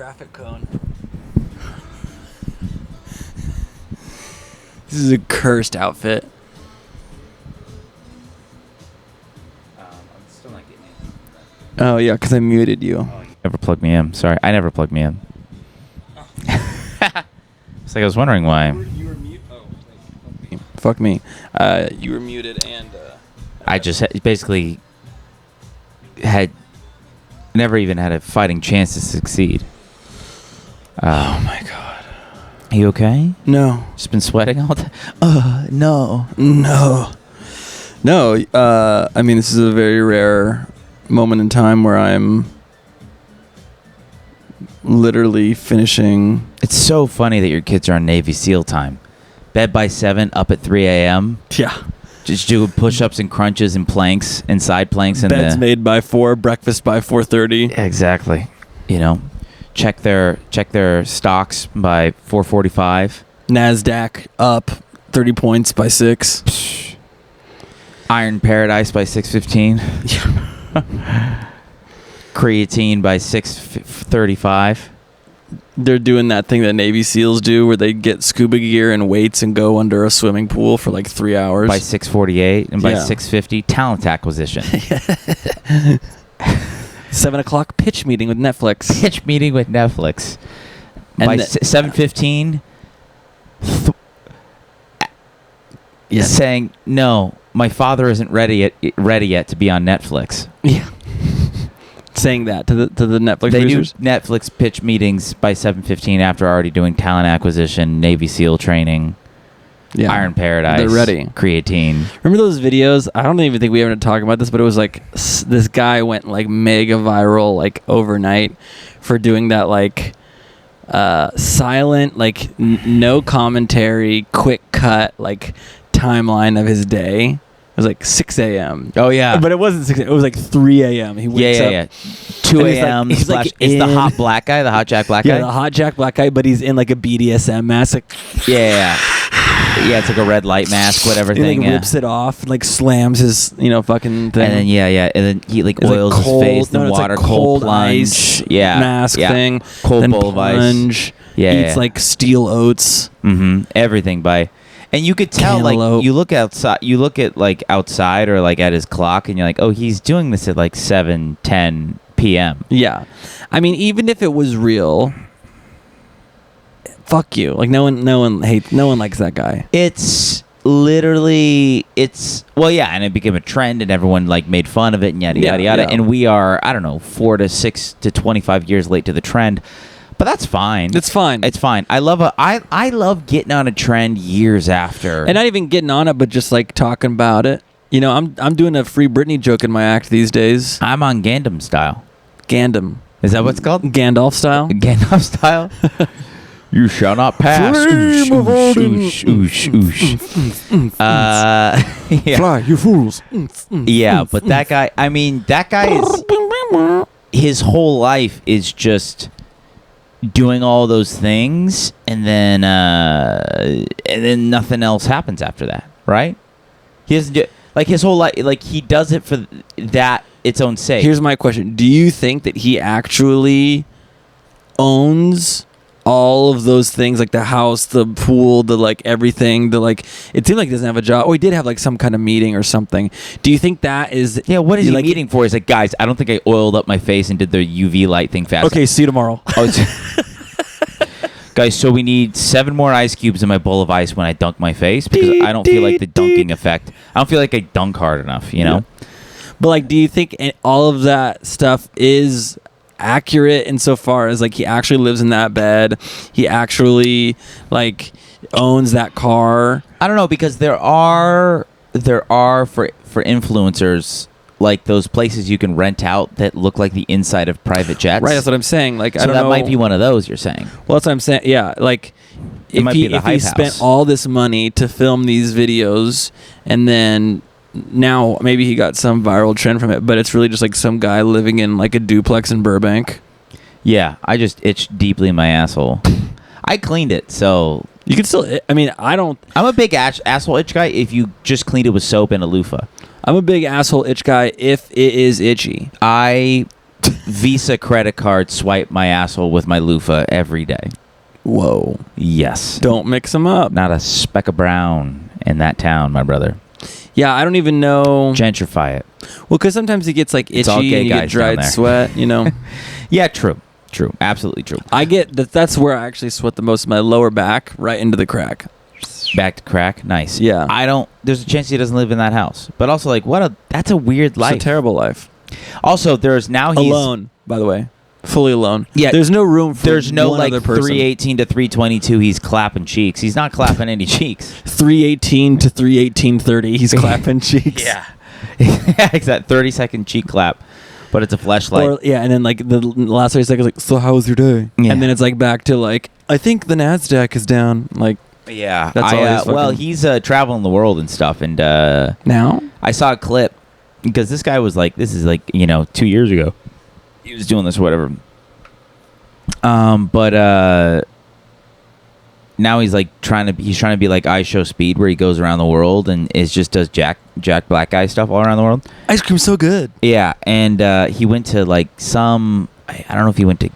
Traffic cone. This is a cursed outfit. I'm still not getting it. Oh, yeah, because I muted you. Oh, you never plugged me in. Sorry, I never plugged me in. It's like I was wondering why. You were muted. Oh, wait, fuck me. You were muted and... I just basically had never even had a fighting chance to succeed. Oh, my God. Are you okay? No. Just been sweating all day? No. No. No, I mean, this is a very rare moment in time where I'm literally finishing. It's so funny that your kids are on Navy SEAL time. Bed by 7, up at 3 a.m. Yeah. Just do push-ups and crunches and planks and side planks. And Beds made by 4, breakfast by 4:30. Exactly. You know, check their stocks by 4:45. NASDAQ up 30 points by 6. Iron Paradise by 6:15. Yeah. Creatine by 6:35. They're doing that thing that Navy SEALs do where they get scuba gear and weights and go under a swimming pool for like 3 hours. By 6:48 and by Yeah. 6:50, talent acquisition. 7 o'clock pitch meeting with Netflix. Pitch meeting with Netflix. And By the- 7:15, Yeah. saying, no, my father isn't ready yet to be on Netflix. Yeah. Saying that to the Netflix They do producers. Netflix pitch meetings by 7:15 after already doing talent acquisition, Navy SEAL training, Yeah. Iron Paradise. They're ready. Creatine. Remember those videos? I don't even think we ever talked about this, but it was like this guy went like mega viral like overnight for doing that like silent like no commentary, quick cut like timeline of his day. It was like 6 a.m. Oh, yeah. But it wasn't 6 a.m. It was like 3 a.m. He wakes up. Yeah. 2 and he's like- a.m. he's like It's the in- hot black guy, the hot Jack black Yeah, guy? the hot Jack black guy, but he's in like a BDSM mask. Like, Yeah. Yeah, it's like a red light mask, whatever he thing. like rips it off, like slams his, fucking thing. And then, and then he like It's like oils cold- his face, then no, it's water, like cold ice plunge. Yeah. mask yeah. thing. Cold then bowl of ice. plunge. Yeah, Eats yeah. like steel oats. Mm-hmm. Everything by... And you could tell, Cantaloupe. like, you look at, like, outside or, like, at his clock, and you're like, oh, he's doing this at, like, 7:10 p.m. Yeah. I mean, even if it was real, fuck you. Like, no one likes that guy. It's literally, and it became a trend, and everyone, like, made fun of it, and yada, yada, yada. Yeah. And we are, I don't know, 4 to 6 to 25 years late to the trend. But that's fine. It's fine. It's fine. I love getting on a trend years after. And not even getting on it, but just like talking about it. You know, I'm doing a Free Britney joke in my act these days. I'm on Gandam style. Gandam. Is that what it's called? Gandalf style. Gandalf style? You shall not pass. Flame of Odin. Yeah. Fly, you fools. Yeah, but that guy is, his whole life is just doing all those things, and then nothing else happens after that, right? He doesn't do, like, his whole life, like, he does it for that its own sake. Here's my question. Do you think that he actually owns all of those things, like the house, the pool, the like everything, the like, it seemed like he doesn't have a job. Oh, he did have like some kind of meeting or something. Do you think that is... Yeah, what is he like, meeting for? He's like, guys, I don't think I oiled up my face and did the UV light thing fast. Okay, see you tomorrow. Oh, guys, so we need 7 more ice cubes in my bowl of ice when I dunk my face, because I don't feel like the dunking effect. I don't feel like I dunk hard enough, you know? Yeah. But like, do you think all of that stuff is accurate insofar as like he actually lives in that bed, he actually like owns that car? I don't know, because there are for influencers, like those places you can rent out that look like the inside of private jets. Right, that's what I'm saying. Like, So I don't that know. might be one of those you're saying. Well, that's what I'm saying. Yeah, like if might be the he Hype spent House. all this money to film these videos, and then now maybe he got some viral trend from it, but it's really just like some guy living in like a duplex in Burbank. Yeah, I just itched deeply in my asshole. I cleaned it, so You can still... I mean, I'm I'm a big asshole itch guy if you just cleaned it with soap and a loofah. a big asshole itch guy if it is itchy. I Visa credit card swipe my asshole with my loofah every day. Whoa. Yes. Don't mix them up. Not a speck of brown in that town, my brother. Yeah, I don't even know. Gentrify it. Well, because sometimes it gets like It's all itchy gay and you get guys down dried there. sweat, you know. Yeah, true. True. Absolutely true. I get that. That's where I actually sweat the most. My lower back, right into the crack. Back to crack. Nice. Yeah. I don't. There's a chance he doesn't live in that house. But also, like, that's a weird life. It's a terrible life. Also, he's Alone, by the way. Fully alone. Yeah. There's no room for There's no one like other person. 318 to 322. He's clapping cheeks. He's not clapping any cheeks. 318 to 318:30. He's clapping cheeks. Yeah. It's that 30-second cheek clap, but it's a fleshlight. Or, yeah, and then like the last 30 seconds, like, so how was your day? Yeah. And then it's like back to like, I think the NASDAQ is down. Like, Yeah, That's all he's well, fucking- he's traveling the world and stuff, and now? I saw a clip because this guy was like, this is like 2 years ago, he was doing this or whatever. But now he's like trying to be like I Show Speed, where he goes around the world and does Jack Black guy stuff all around the world. Ice cream's so good. Yeah, and he went to like I don't know if he went to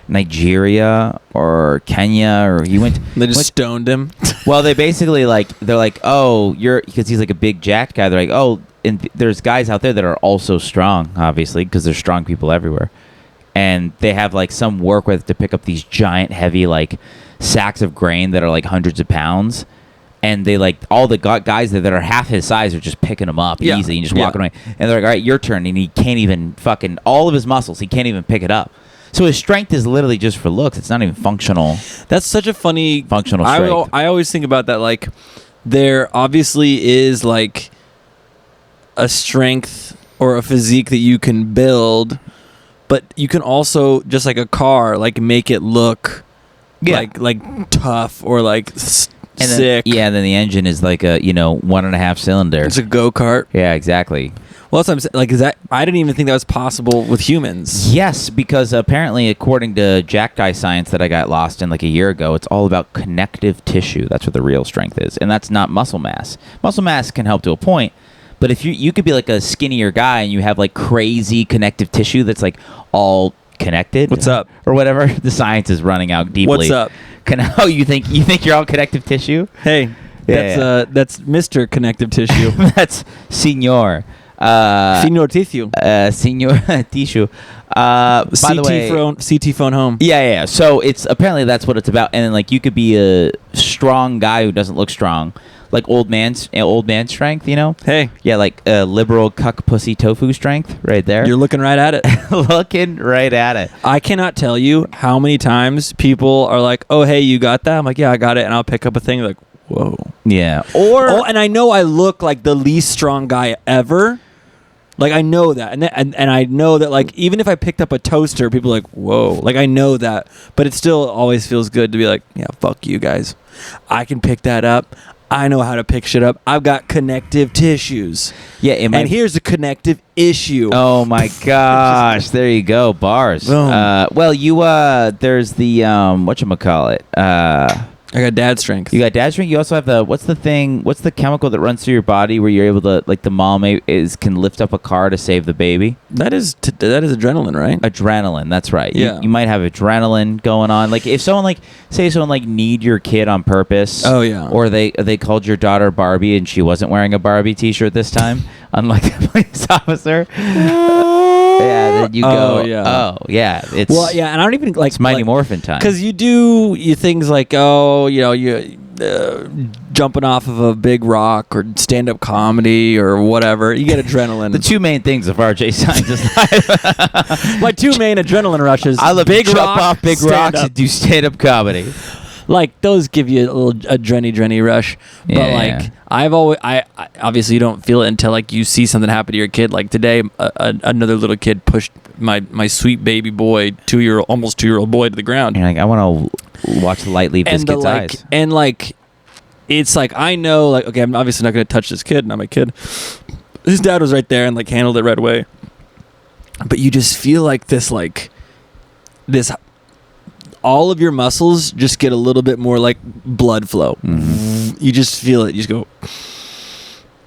Nigeria or Kenya, or he went. They just stoned him. Well, they basically they're like, oh, because he's like a big jacked guy. They're like, oh, and there's guys out there that are also strong, obviously, because there's strong people everywhere, and they have like some work with to pick up these giant, heavy like sacks of grain that are like hundreds of pounds. And they like all the guys that are half his size are just picking them up easy and just walking away. And they're like, all right, your turn. And he can't even all of his muscles, he can't even pick it up. So his strength is literally just for looks. It's not even functional. That's such a funny Functional strength. I always think about that. Like, there obviously is like a strength or a physique that you can build, but you can also, just like a car, like make it look like tough or like sick. Then the engine is like a 1.5 cylinder. It's a go-kart. Yeah, exactly. Well, that's what I'm saying. Like, is that? I didn't even think that was possible with humans. Yes, because apparently, according to Jack Guy Science that I got lost in like a year ago, it's all about connective tissue. That's what the real strength is, and that's not muscle mass. Muscle mass can help to a point, but if you could be like a skinnier guy and you have like crazy connective tissue that's like all connected. What's up? Or whatever. The science is running out deeply. What's up? You think you're all connective tissue? Hey, that's Mr. Connective Tissue. That's Senor. Senor Tissue. Senor Tissue. By the way, CT phone home. Yeah. So it's apparently that's what it's about. And then like you could be a strong guy who doesn't look strong, like old man strength. Hey, yeah, like liberal cuck pussy tofu strength, right there. you're looking right at it. looking right at it. I cannot tell you how many times people are like, "Oh, hey, you got that?" I'm like, "Yeah, I got it," and I'll pick up a thing like, "Whoa." Yeah. And I know I look like the least strong guy ever. Like, I know that, and I know that, like, even if I picked up a toaster, people are like, whoa. Like, I know that, but it still always feels good to be like, yeah, fuck you guys. I can pick that up. I know how to pick shit up. I've got connective tissues. Yeah, and here's a connective issue. Oh my gosh! There you go, bars. Boom. There's the whatchamacallit. I got dad strength. You got dad strength. You also have what's the chemical that runs through your body where you're able to, like, the mom can lift up a car to save the baby? That is adrenaline, right? Adrenaline, that's right. Yeah. You might have adrenaline going on. Like, if someone need your kid on purpose. Oh, yeah. Or they called your daughter Barbie and she wasn't wearing a Barbie t-shirt this time, unlike the police officer. Yeah, then you go, oh, yeah. It's, well, yeah, and I don't even, like... It's Mighty Morphin time. Because you do things like, you jumping off of a big rock or stand-up comedy or whatever. You get adrenaline. The two main things of RJ Science' life. My two main adrenaline rushes. I love big to jump rock, off big rocks and do stand-up comedy. Like, those give you a little adrenny rush. But, Yeah. I've always... I obviously, you don't feel it until, like, you see something happen to your kid. Like, today, another little kid pushed my sweet baby boy, almost 2-year-old boy, to the ground. And you're like, I want to watch the light leave this kid's eyes. And, like, it's like, I know, like, okay, I'm obviously not going to touch this kid, not my kid. His dad was right there and, like, handled it right away. But you just feel like this, all of your muscles just get a little bit more, like, blood flow. Mm-hmm. You just feel it. You just go,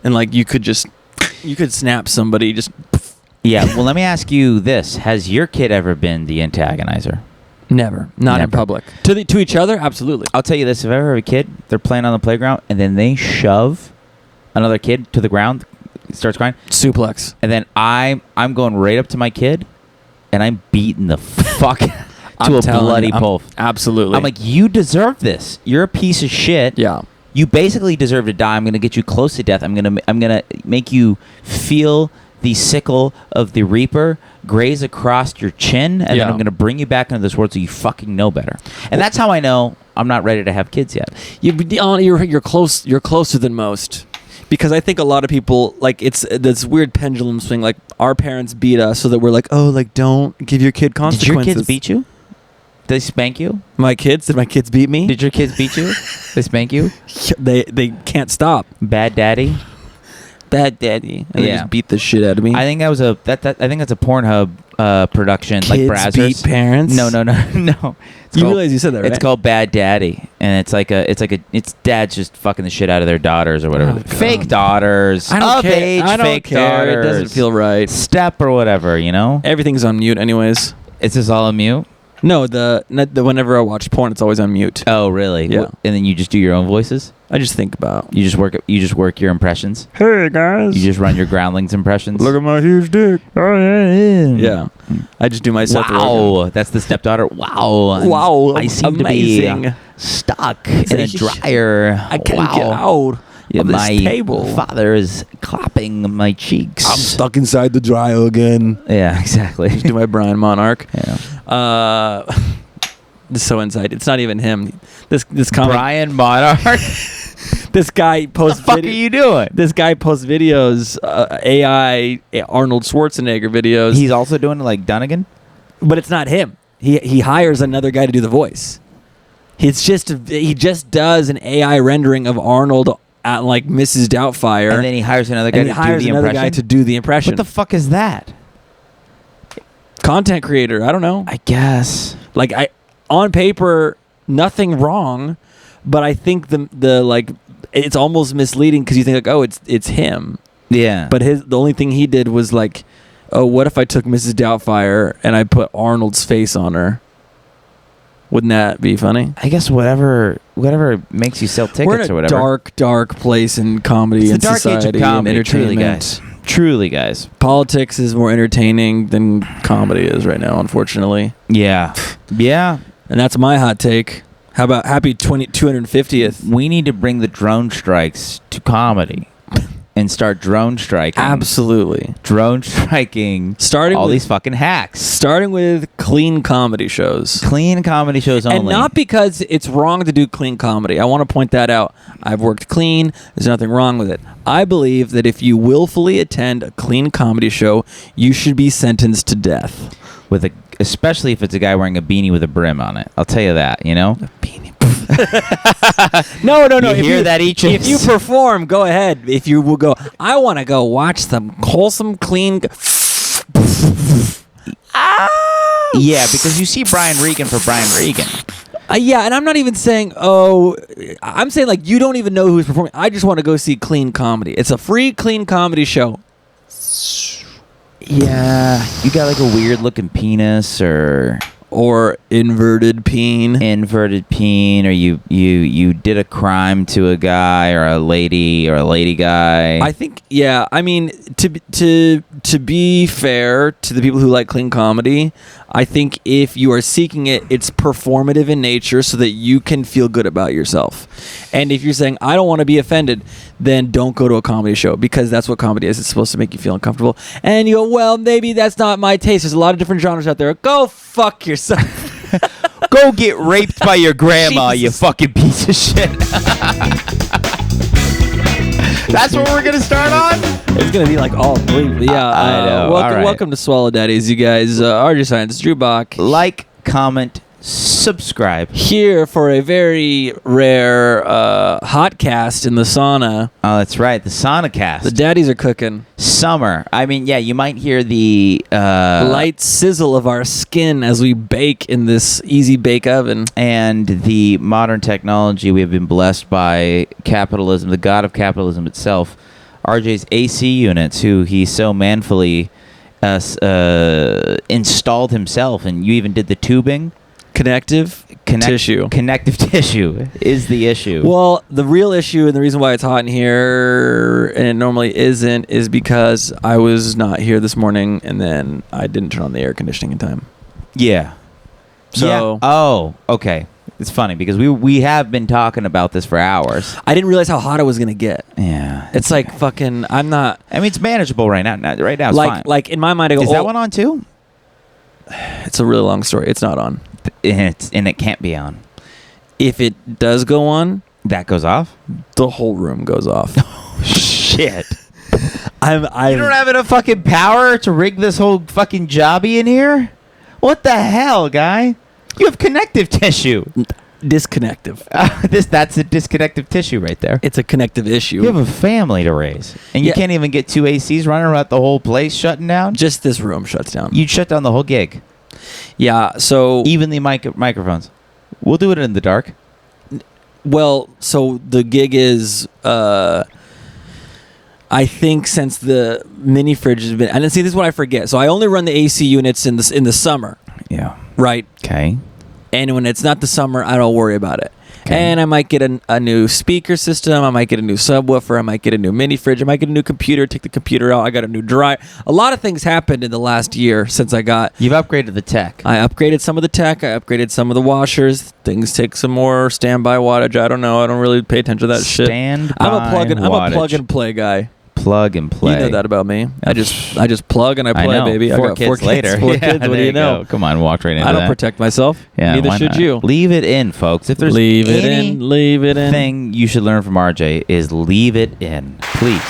and, like, you could snap somebody just, Yeah. Well, let me ask you this: has your kid ever been the antagonizer? Never. Not in Never. public. To each other, absolutely. I'll tell you this: if I ever have a kid, they're playing on the playground, and then they shove another kid to the ground, starts crying, Suplex. and then I'm going right up to my kid, and I'm beating the fuck to a bloody pulp. Absolutely. I'm like, you deserve this. You're a piece of shit. yeah. You basically deserve to die. I'm going to get you close to death. I'm going to make you feel the sickle of the Reaper graze across your chin, and then I'm going to bring you back into this world so you fucking know better. And that's how I know I'm not ready to have kids yet. You're close. You're closer than most, because I think a lot of people, like, it's this weird pendulum swing. Like, our parents beat us so that we're like, oh, like, don't give your kid consequences. Did your kids beat you? Did they spank you? My kids? Did my kids beat me? Did your kids beat you? They spank you? They can't stop. Bad daddy? Bad daddy. And they just beat the shit out of me. I think that was I think that's a Pornhub production, Kids like Brazzers. beat parents? No. You realize you said that, right? It's called Bad Daddy, and it's dads just fucking the shit out of their daughters or whatever. Oh, God. Fake daughters. I don't of care. age I don't fake care. daughters. It doesn't feel right. Step or whatever, you know? Everything's on mute anyways. It's just all on mute? No, the whenever I watch porn, it's always on mute. Oh, really? Yeah. And then you just do your own voices? I just think about. You just work your impressions? Hey guys. You just run your groundlings impressions? Look at my huge dick. Oh, yeah. Yeah. I just do myself. Wow, that's the stepdaughter. Wow. Wow. I seem amazing. to be stuck in a dryer. I can't get out of this my table. father is clapping my cheeks. I'm stuck inside the dryer again. Yeah, exactly. Just do my Brian Monarch. Yeah. This is so inside. It's not even him. This comic. Brian Monarch. This guy posts. What the fuck are you doing? This guy posts videos, AI Arnold Schwarzenegger videos. He's also doing it like Dunnigan, but it's not him. He hires another guy to do the voice. He just does an AI rendering of Arnold at like Mrs. Doubtfire, and then he hires another guy to do the impression. What the fuck is that? Content creator. I don't know. I guess. Like on paper, nothing wrong, but I think the like it's almost misleading because you think like, oh, it's him. Yeah. But the only thing he did was like, oh, what if I took Mrs. Doubtfire and I put Arnold's face on her? Wouldn't that be funny? I guess whatever makes you sell tickets We're in a or whatever. dark place in comedy and dark society age of comedy, and entertainment. Truly, guys. Politics is more entertaining than comedy is right now, unfortunately. Yeah. Yeah. And that's my hot take. How about happy 250th? We need to bring the drone strikes to comedy and start drone striking. Absolutely. Drone striking all these fucking hacks. Starting with clean comedy shows. Clean comedy shows only. And not because it's wrong to do clean comedy. I want to point that out. I've worked clean. There's nothing wrong with it. I believe that if you willfully attend a clean comedy show, you should be sentenced to death. Especially if it's a guy wearing a beanie with a brim on it. I'll tell you that, you know? A beanie. No. You hear that, Eachus? If you perform, go ahead. If you will go, I want to go watch some wholesome, clean. Yeah, because you see Brian Regan for Brian Regan. Yeah, and I'm not even saying, I'm saying like you don't even know who's performing. I just want to go see clean comedy. It's a free clean comedy show. Yeah, you got like a weird looking penis or inverted peen, or you did a crime to a guy or a lady guy. I think, yeah. I mean, to be fair to the people who like clean comedy, I think if you are seeking it, it's performative in nature so that you can feel good about yourself. And if you're saying, I don't want to be offended, then don't go to a comedy show, because that's what comedy is. It's supposed to make you feel uncomfortable. And you go, well, maybe that's not my taste. There's a lot of different genres out there. Go fuck yourself. Go get raped by your grandma, you fucking piece of shit. That's what we're going to start on? It's going to be like all three. Yeah, I know. Welcome to Swallow Daddies, you guys. RJ Science, Drew Bach. Like, comment, subscribe. Here for a very rare hot cast in the sauna. Oh, that's right. The sauna cast. The daddies are cooking. Summer. I mean, yeah, you might hear the light sizzle of our skin as we bake in this easy bake oven. And the modern technology we have been blessed by capitalism, the god of capitalism itself, RJ's AC units, who he so manfully installed himself, and you even did the tubing. Connective tissue. Connective tissue is the issue. Well, the real issue and the reason why it's hot in here and it normally isn't is because I was not here this morning and then I didn't turn on the air conditioning in time. Yeah. So yeah. Oh, okay. It's funny because we have been talking about this for hours. I didn't realize how hot it was gonna get. Yeah. It's like fucking. I'm not. I mean, it's manageable right now. Right now, it's fine. Like in my mind, I go. Is that one on too? It's a really long story. It's not on. And it can't be on. If it does go on, that goes off. The whole room goes off. Oh, shit. I You don't have enough fucking power to rig this whole fucking jobby in here? What the hell, guy? You have connective tissue. Disconnective. That's a disconnective tissue right there. It's a connective issue. You have a family to raise, and you can't even get two ACs running around the whole place shutting down. Just this room shuts down. You'd shut down the whole gig. Yeah. So even the microphones. We'll do it in the dark. Well, so the gig is. I think since the mini fridge has been, and see, this is what I forget. So I only run the AC units in the summer. Yeah. Right. Okay. And when it's not the summer, I don't worry about it. Okay. And I might get a new speaker system. I might get a new subwoofer. I might get a new mini fridge. I might get a new computer. Take the computer out. I got a new dryer. A lot of things happened in the last year since I got. You've upgraded the tech. I upgraded some of the tech. I upgraded some of the washers. Things take some more standby wattage. I don't know. I don't really pay attention to that shit. I'm a plug and play guy. Plug and play. You know that about me. I just plug and I play, baby. I got 4 kids later. Four kids. What do you know? Go. Come on, walk right into that. I don't protect myself. Yeah, neither should you. Leave it in, folks. If there's leave it in. Thing you should learn from RJ is leave it in, please.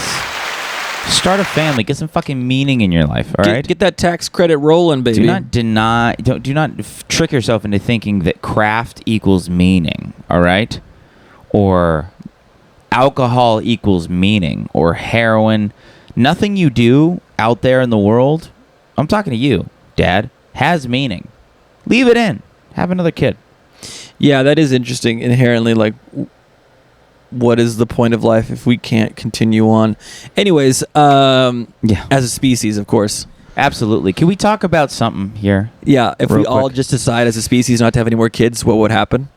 Start a family. Get some fucking meaning in your life. All right. Get that tax credit rolling, baby. Do not deny. Do not trick yourself into thinking that craft equals meaning. All right, or alcohol equals meaning, or heroin. Nothing you do out there in the world, I'm talking to you, Dad, has meaning. Leave it in. Have another kid. Yeah, that is interesting. Inherently, like, what is the point of life if we can't continue on? Anyways, as a species, of course. Absolutely. Can we talk about something here? Yeah, if we all just decide as a species not to have any more kids, what would happen?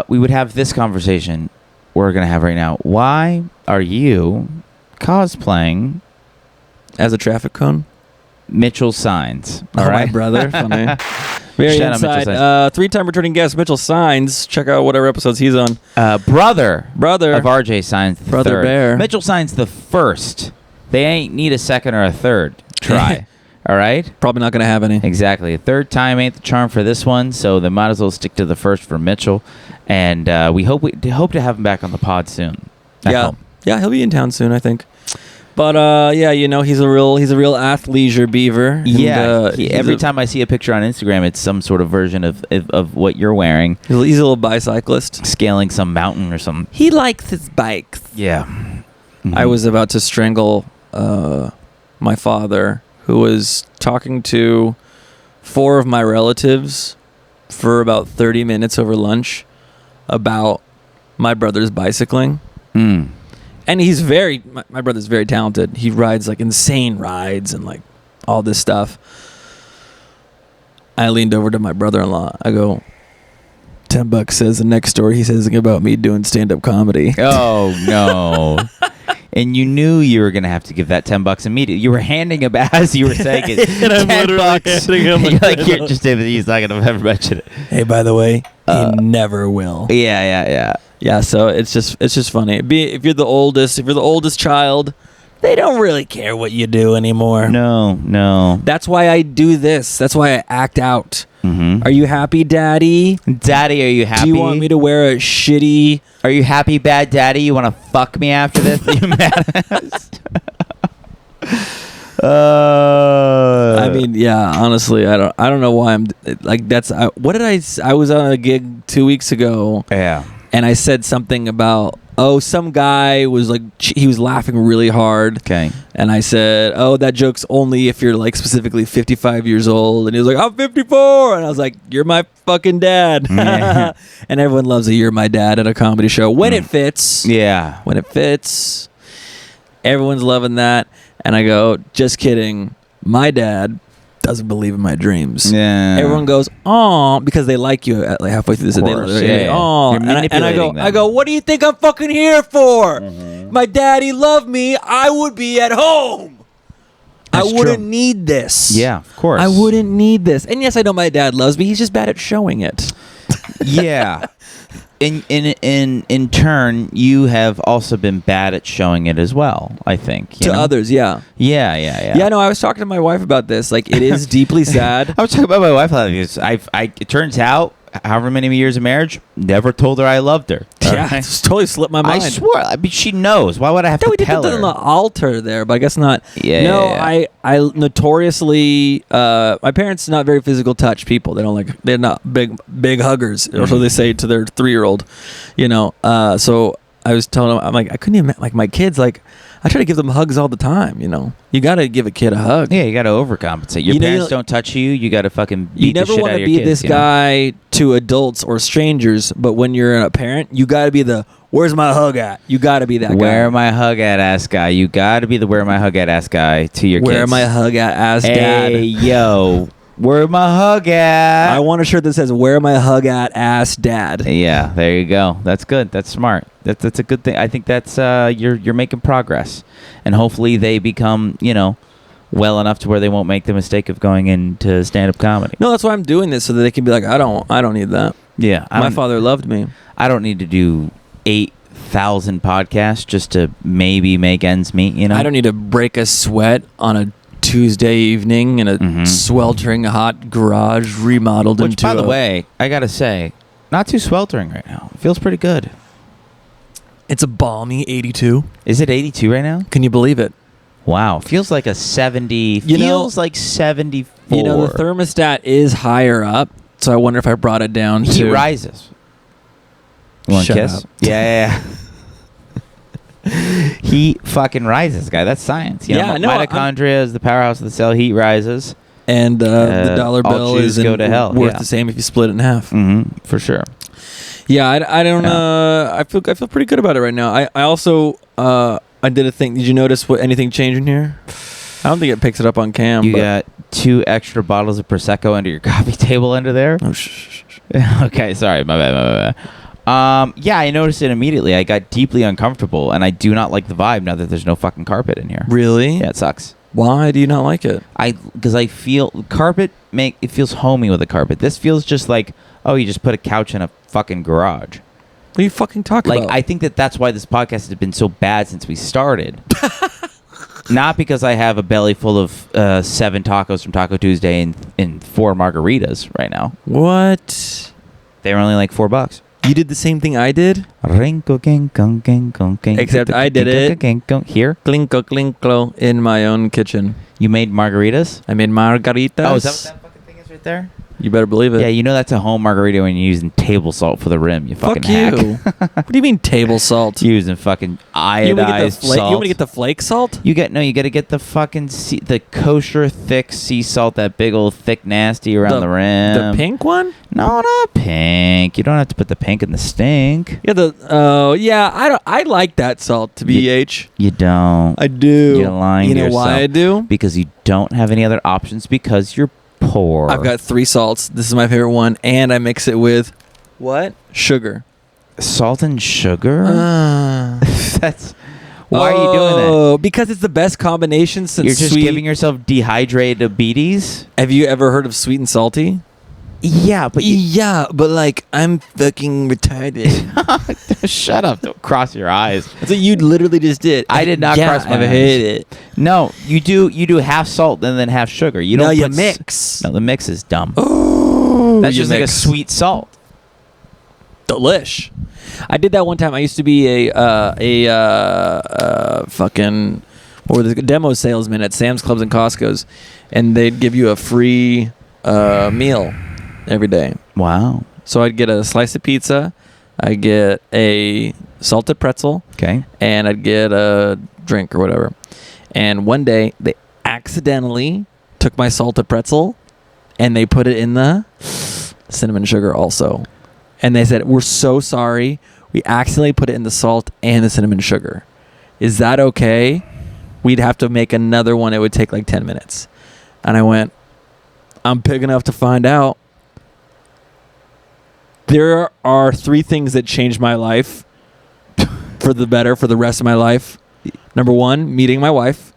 We would have this conversation we're going to have right now. Why are you cosplaying as a traffic cone? Mitchell Signs. All right, my brother. Funny. Very inside. 3-time returning guest, Mitchell Signs. Check out whatever episodes he's on. Brother of RJ Signs the Brother third. Bear. Mitchell Signs the first. They ain't need a second or a third try. All right? Probably not going to have any. Exactly. A third time ain't the charm for this one, so they might as well stick to the first for Mitchell. And we hope to have him back on the pod soon. Yeah, he'll be in town soon, I think. But he's a real athleisure beaver. Yeah, every time I see a picture on Instagram, it's some sort of version of what you're wearing. He's a little bicyclist, scaling some mountain or something. He likes his bikes. Yeah. Mm-hmm. I was about to strangle my father, who was talking to 4 of my relatives for about 30 minutes over lunch about my brother's bicycling. Mm. And my brother's very talented. He rides like insane rides and like all this stuff. I leaned over to my brother-in-law. I go, $10 says the next story he says something about me doing stand-up comedy. Oh, no. And you knew you were going to have to give that $10 immediately. You were handing him as you were saying it. And I'm literally handing him You're like, here, just he's not going to ever mention it. Hey, by the way, he never will. Yeah. Yeah, so it's just funny. If you're the oldest child, they don't really care what you do anymore. No. That's why I do this. That's why I act out. Mm-hmm. Are you happy, Daddy? Daddy, are you happy? Do you want me to wear a shitty... Are you happy, bad Daddy? You want to fuck me after this? You mad? I mean, yeah, honestly, I don't know why I'm... Like, that's... what did I was on a gig 2 weeks ago. Yeah. And I said something about, some guy was like, he was laughing really hard. Okay. And I said, that joke's only if you're like specifically 55 years old. And he was like, I'm 54. And I was like, you're my fucking dad. Yeah. And everyone loves a you're my dad at a comedy show. When it fits. Yeah. When it fits. Everyone's loving that. And I go, just kidding. My dad doesn't believe in my dreams. Yeah. Everyone goes, "Oh," because they like you at like halfway through this. Of course, yeah. Oh, You're manipulating them. I go, what do you think I'm fucking here for? Mm-hmm. My daddy loved me. I would be at home. That's I wouldn't true. need this. Yeah, of course. I wouldn't need this. And yes, I know my dad loves me. He's just bad at showing it. Yeah. In turn, you have also been bad at showing it as well, I think. You know? Others, yeah. Yeah. Yeah, no, I was talking to my wife about this. Like, it is deeply sad. I was talking about my wife. It turns out, however many years of marriage, never told her I loved her. Yeah, Okay? it's totally slipped my mind. I swore. I mean, she knows. Why would I have No, to we did tell that her? on the altar there, but I guess not. Yeah, No, yeah. I notoriously, my parents are not very physical touch people. They're not big huggers, or so they say to their 3-year-old, you know. So I was telling them, I'm like, I couldn't even, like, my kids, like, I try to give them hugs all the time, you know. You got to give a kid a hug. Yeah, you got to overcompensate. Your parents don't touch you. You got to fucking beat the shit out of your kids. You never want to be this guy to adults or strangers, but when you're a parent, you got to be the, where's my hug at? You got to be that guy. Where my hug at ass guy. You got to be the where my hug at ass guy to your kids. Where my hug at ass dad? Hey, yo. Where my hug at? I want a shirt that says, where my hug at ass dad. Yeah, there you go. That's good. That's smart. That's a good thing. I think that's you're making progress, and hopefully they become well enough to where they won't make the mistake of going into stand-up comedy. No, that's why I'm doing this, so that they can be like, I don't need that. Yeah, My father loved me. I don't need to do 8,000 podcasts just to maybe make ends meet. I don't need to break a sweat on a Tuesday evening in a sweltering hot garage remodeled Which, into. by the way, I gotta say, not too sweltering right now. It feels pretty good. It's a balmy 82. Is it 82 right now? Can you believe it? Wow, feels like a 70. Feels like 74. You know, the thermostat is higher up, so I wonder if I brought it down Heat to. rises. You want a Shut kiss? up. Yeah. Heat fucking rises, guy. That's science. You know, mitochondria is the powerhouse of the cell. Heat rises. And the dollar all bill Jews is go to hell. worth Yeah. the same if you split it in half. Mm-hmm, for sure. Yeah, I don't. I feel pretty good about it right now. I also I did a thing. Did you notice anything changing here? I don't think it picks it up on cam. You got 2 extra bottles of Prosecco under your coffee table under there. Oh, shh. Okay, sorry, my bad. Yeah, I noticed it immediately. I got deeply uncomfortable, and I do not like the vibe now that there's no fucking carpet in here. Really? Yeah, it sucks. Why do you not like it? Because I feel it feels homey with a carpet. This feels just like, oh, you just put a couch in a fucking garage. What are you fucking talking about? I think that's why this podcast has been so bad since we started. Not because I have a belly full of 7 tacos from Taco Tuesday and 4 margaritas right now. What? They were only like $4. You did the same thing I did? Except I did it. Here? Clinko, clinko, in my own kitchen. You made margaritas? I made margaritas. Oh, is that what that fucking thing is right there? You better believe it. Yeah, you know that's a home margarita when you're using table salt for the rim. You fucking Fuck hack. you. What do you mean table salt? Using fucking iodized salt. You want me to get the flake salt? You got to get the fucking the kosher thick sea salt, that big old thick nasty around the rim. The pink one? No, not pink. You don't have to put the pink in the stink. Yeah, I like that salt to BH. You don't. I do. You're lying to yourself. You know why I do? Because you don't have any other options because you're poor. I've got 3 salts. This is my favorite one, and I mix it with what? Sugar. Salt and sugar? That's why are you doing that? Oh, because it's the best combination since You're just sweet. giving yourself dehydrated diabetes? Have you ever heard of sweet and salty? Yeah, but like I'm fucking retarded. Shut up! Don't cross your eyes. That's what you literally just did. I did not cross my eyes. I hate it. No, you do half salt and then half sugar. You don't. You mix. No, the mix is dumb. Oh, that's just like a sweet salt. Delish. I did that one time. I used to be a fucking demo salesman at Sam's Clubs and Costco's, and they'd give you a free meal every day. Wow. So I'd get a slice of pizza, I'd get a salted pretzel, okay, and I'd get a drink or whatever. And one day they accidentally took my salted pretzel and they put it in the cinnamon sugar also. And they said, "We're so sorry. We accidentally put it in the salt and the cinnamon sugar. Is that okay?" We'd have to make another one. It would take like 10 minutes. And I went, I'm big enough to find out. There are 3 things that changed my life for the better for the rest of my life. Number 1, meeting my wife.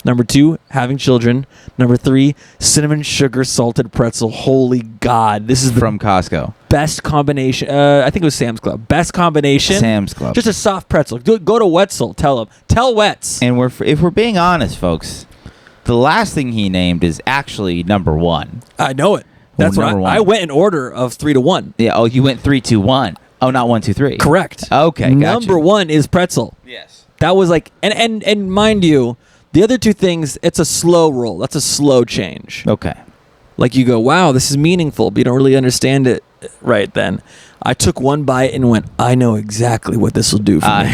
Number 2, having children. Number 3, cinnamon sugar salted pretzel. Holy God. This is the From Costco. best combination. I think it was Sam's Club. Best combination. Sam's Club. Just a soft pretzel. Go to Wetzel. Tell him. Tell Wetz. And if we're being honest, folks, the last thing he named is actually number 1. I know it. That's what number 1. I went in order of 3 to 1. Yeah. Oh, you went 3, 2, 1. Oh, not 1, 2, 3. Correct. Okay. Gotcha. Number 1 is pretzel. Yes. That was like, and mind you, the other 2 things, it's a slow roll. That's a slow change. Okay. Like you go, wow, this is meaningful, but you don't really understand it right then. I took 1 bite and went, I know exactly what this will do for me.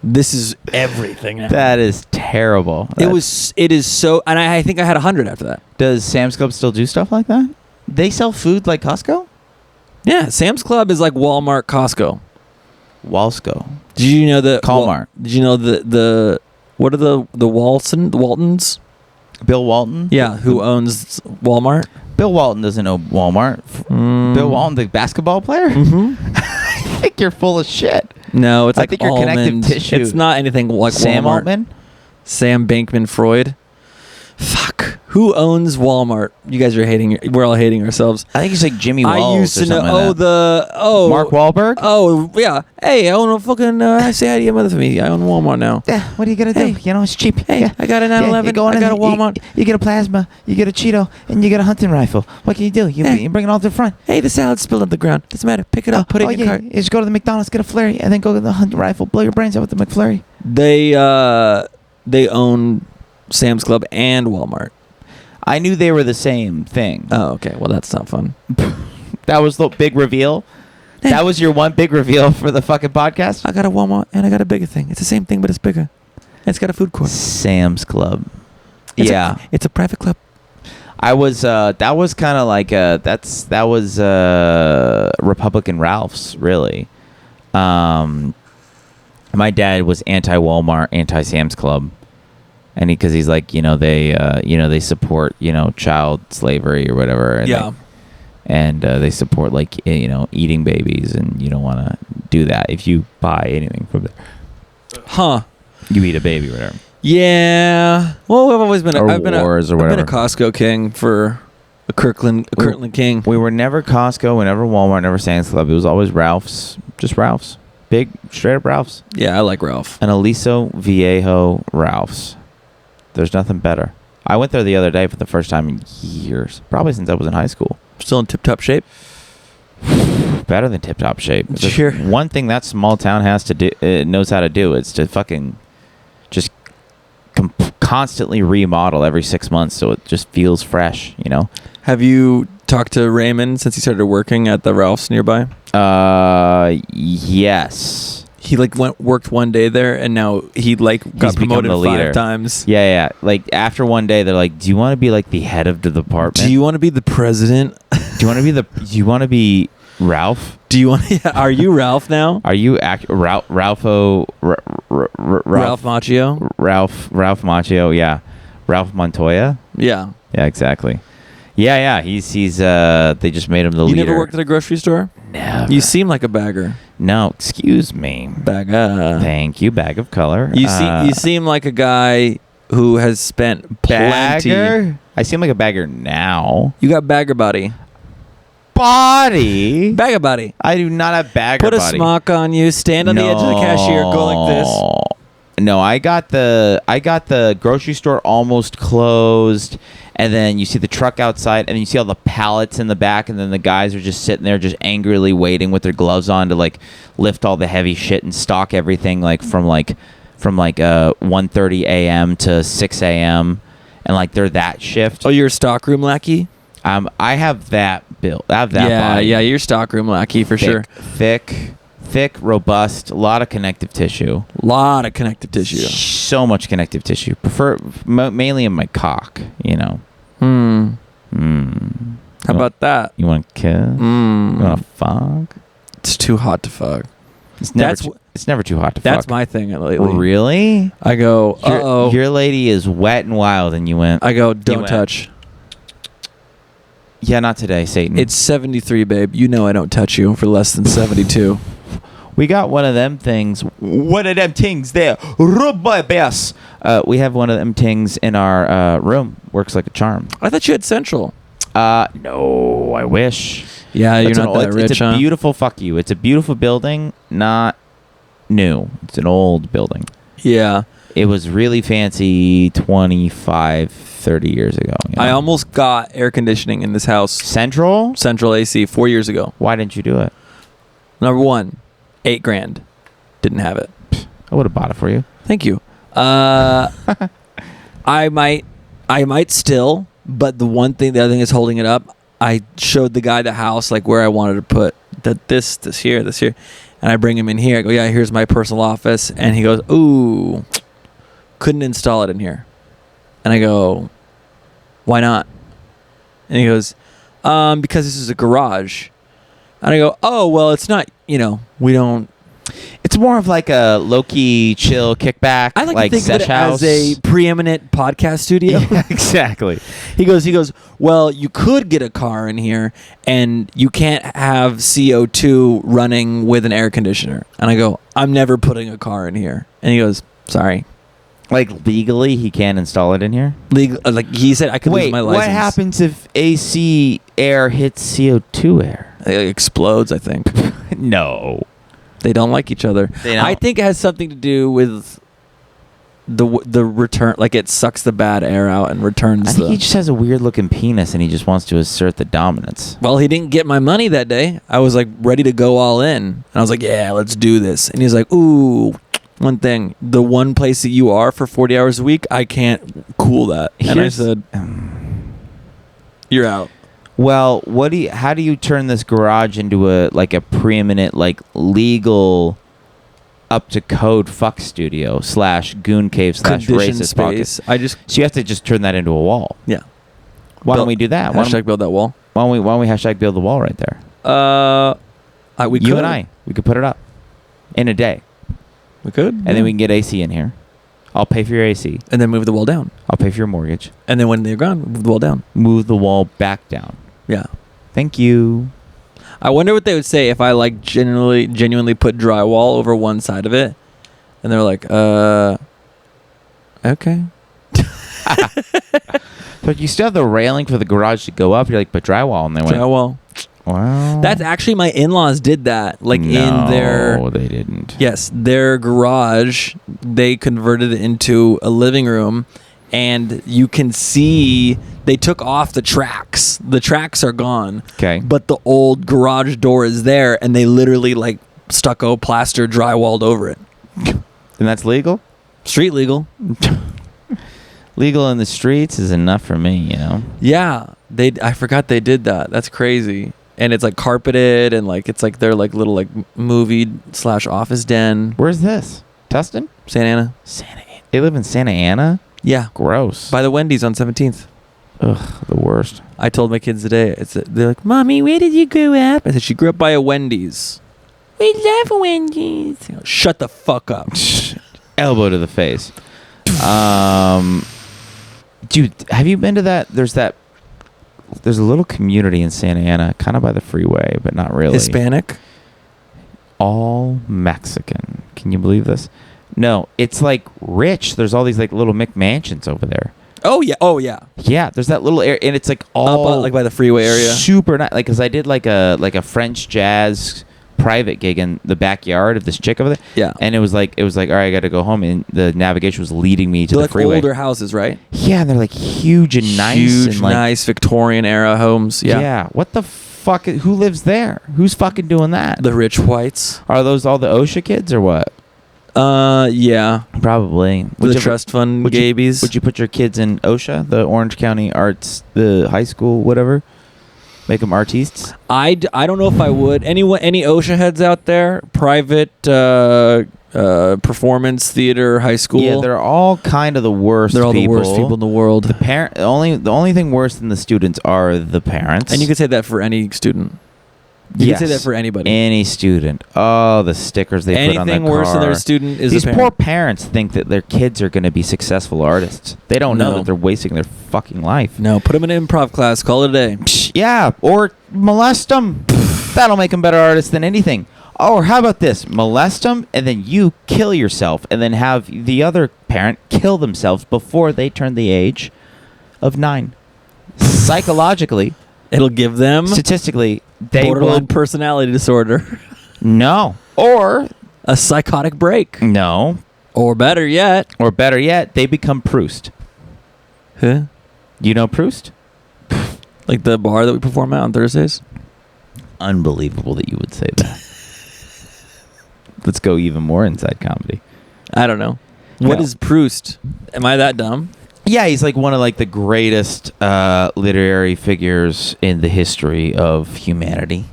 This is everything now. That is terrible. It is so, and I think I had 100 after that. Does Sam's Club still do stuff like that? They sell food like Costco? Yeah, Sam's Club is like Walmart, Costco. Walsco. Did you know the Walmart? Did you know the what are the Waltons? Bill Walton? Yeah, who owns Walmart? Bill Walton doesn't know Walmart. Bill Walton, the basketball player? Mm-hmm. I think you're full of shit. No, it's I like think you're Connective Almond. Tissue. It's not anything like Sam Walmart. Altman? Sam Bankman-Freud. Fuck. Who owns Walmart? You guys are hating. We're all hating ourselves. I think it's like Jimmy Walls I used or to know. something like that. Mark Wahlberg? Oh yeah. Hey, I own a fucking. I say hi to your mother for me. I own Walmart now. Yeah, what are you gonna do? Hey. You know, it's cheap. Hey, Yeah. I got a 911. you go in I got a and Walmart. You get a plasma, you get a Cheeto, and you get a hunting rifle. What can you do? You bring it all to the front. Hey, the salad spilled on the ground. Doesn't matter. Pick it up. Put it in your cart. You just go to the McDonald's, get a flurry, and then go to the hunting rifle. Blow your brains out with the McFlurry. They own Sam's Club and Walmart. I knew they were the same thing. Oh, okay. Well, that's not fun. That was the big reveal. Hey. That was your one big reveal for the fucking podcast. I got a Walmart and I got a bigger thing. It's the same thing, but it's bigger. And it's got a food court. Sam's Club. It's a private club. I was. That was kind of like that was Republican Ralph's really. My dad was anti-Walmart, anti-Sam's Club. And because he's like, they support, child slavery or whatever. And they support like, eating babies, and you don't want to do that if you buy anything from there. Huh. You eat a baby or whatever. Yeah. Well, I've always been I've been a Costco king for a Kirkland king. We were never Costco, we never Walmart, never Sam's Club. It was always Ralph's, just Ralph's. Big, straight up Ralph's. Yeah, I like Ralph. An Aliso Viejo Ralph's. There's nothing better. I went there the other day for the first time in years. Probably since I was in high school. Still in tip-top shape? Better than tip-top shape. Sure. One thing that small town has to do, knows how to do, is to fucking just constantly remodel every 6 months so it just feels fresh, Have you talked to Raymond since he started working at the Ralph's nearby? Yes. He worked one day there, and now he got promoted the leader 5 times. Yeah. Like after one day, they're like, "Do you want to be like the head of the department? Do you want to be the president? Do you want to be Ralph? Do you want? Yeah, are you Ralph now? Are you Ralph Macchio? Ralph Macchio? Yeah, Ralph Montoya. Yeah. Yeah, exactly. Yeah. He's they just made him the leader. You never worked at a grocery store? Never. You seem like a bagger. No, excuse me. Bagger. Thank you, bag of color. You seem like a guy who has spent plenty. Bagger? I seem like a bagger now. You got bagger body. Bagger body. I do not have bagger body. Put a body. smock on you, stand on the edge of the cashier, go like this. No, I got the grocery store almost closed, and then you see the truck outside, and then you see all the pallets in the back, and then the guys are just sitting there just angrily waiting with their gloves on to like lift all the heavy shit and stock everything from 1:30 a.m. to 6 a.m. and like they're that shift. Oh, you're a stockroom lackey? I have that built. I have that body. Yeah, you're stockroom lackey for sure. Thick, robust, a lot of connective tissue. So much connective tissue. Prefer mainly in my cock, How about that? You want to kiss? You want to fuck? It's too hot to fuck. It's never too hot to That's fuck. my thing lately. Really? I go, uh-oh. Your lady is wet and wild, and you went. I go, don't touch. Yeah, not today, Satan. It's 73, babe. You know I don't touch you for less than 72. We got one of them things. One of them things there. Rub my bass. We have one of them things in our room. Works like a charm. I thought you had Central. No, I wish. Yeah, you're not that rich, It's a beautiful fuck you. It's a beautiful building, not new. It's an old building. Yeah. It was really fancy 25, 30 years ago. You know? I almost got air conditioning in this house. Central AC 4 years ago. Why didn't you do it? Number one, $8,000. Didn't have it. I would have bought it for you. Thank you. I might still, but the other thing is holding it up. I showed the guy the house, like where I wanted to put this here, and I bring him in here. I go, yeah, here's my personal office, and he goes, ooh, couldn't install it in here. And I go, why not? And he goes, because this is a garage. And I go, oh, well, it's not, we don't. It's more of like a low-key, chill kickback. I like to think of it house. as a preeminent podcast studio. Yeah, exactly. He goes, well, you could get a car in here and you can't have CO2 running with an air conditioner. And I go, I'm never putting a car in here. And he goes, sorry. Like legally, he can't install it in here? Like he said, I could lose my license. What happens if AC air hits CO2 air? It explodes, I think. No. They don't like each other. They don't. I think it has something to do with the return, like it sucks the bad air out and returns. I think he just has a weird looking penis and he just wants to assert the dominance. Well, he didn't get my money that day. I was like ready to go all in, and I was like, yeah, let's do this. And he's like, ooh, one thing, the one place that you are for 40 hours a week, I can't cool that. And I said, you're out. Well, how do you turn this garage into a preeminent, legal, up to code fuck studio / goon cave / racist pocket? So you have to just turn that into a wall. Yeah. Why don't we do that? Hashtag build that wall. Why don't we hashtag build the wall right there? You and I, we could put it up in a day. We could. And then we can get AC in here. I'll pay for your AC. And then move the wall down. I'll pay for your mortgage. And then when they're gone, move the wall down. Move the wall back down. Yeah. Thank you. I wonder what they would say if I genuinely put drywall over one side of it. And they're like, okay. But you still have the railing for the garage to go up. You're like, but drywall. And they went, drywall. Wow. That's actually my in-laws did that. No, they didn't. Yes, their garage, they converted it into a living room, and you can see they took off the tracks. The tracks are gone. Okay. But the old garage door is there, and they literally stucco plaster drywalled over it. And that's legal? Street legal. Legal in the streets is enough for me, Yeah, I forgot they did that. That's crazy. And it's carpeted, and it's their little movie / office den. Where's this? Tustin? Santa Ana. They live in Santa Ana? Yeah. Gross. By the Wendy's on 17th. Ugh, the worst. I told my kids today, they're like, Mommy, where did you grow up? I said, she grew up by a Wendy's. We love Wendy's. Shut the fuck up. Elbow to the face. Dude, have you been to that? There's a little community in Santa Ana, kind of by the freeway, but not really. Hispanic? All Mexican. Can you believe this? No, it's rich. There's all these little McMansions over there. Oh yeah. Oh yeah. Yeah, there's that little area, and it's all by the freeway area. Super nice. Because I did a French jazz private gig in the backyard of this chick over there. Yeah. And it was like, all right, I got to go home, and the navigation was leading me to the freeway. Older houses, right? Yeah, and they're huge and nice. Huge, nice Victorian era homes. Yeah. Yeah. What the fuck? Who lives there? Who's fucking doing that? The rich whites. Are those all the OSHA kids or what? Yeah. Probably. The trust fund gabies. Would you put your kids in OSHA, the Orange County Arts, the high school, whatever? Make them artistes? I don't know if I would. Any OSHA heads out there? Private performance theater high school? Yeah, they're all kind of the worst. They're all the worst people in the world. The only thing worse than the students are the parents. And you could say that for any student. You can say that for anybody. Any student. Oh, the stickers they put on their Anything car. worse than their student is These a poor parent. parents think that their kids are going to be successful artists. They don't know No. that they're wasting their fucking life. No, put them in an improv class. Call it a day. Psh, yeah, or molest them. That'll make them better artists than anything. Or how about this? Molest them, and then you kill yourself, and then have the other parent kill themselves before they turn the age of 9. Psychologically, It'll give them statistically, they borderline will... personality disorder. No. Or... A psychotic break. No. Or better yet. Or better yet, they become Proust. Huh? You know Proust? Like the bar that we perform at on Thursdays? Unbelievable that you would say that. Let's go even more inside comedy. I don't know. What No. is Proust? Am I that dumb? Yeah, he's like one of like the greatest literary figures in the history of humanity.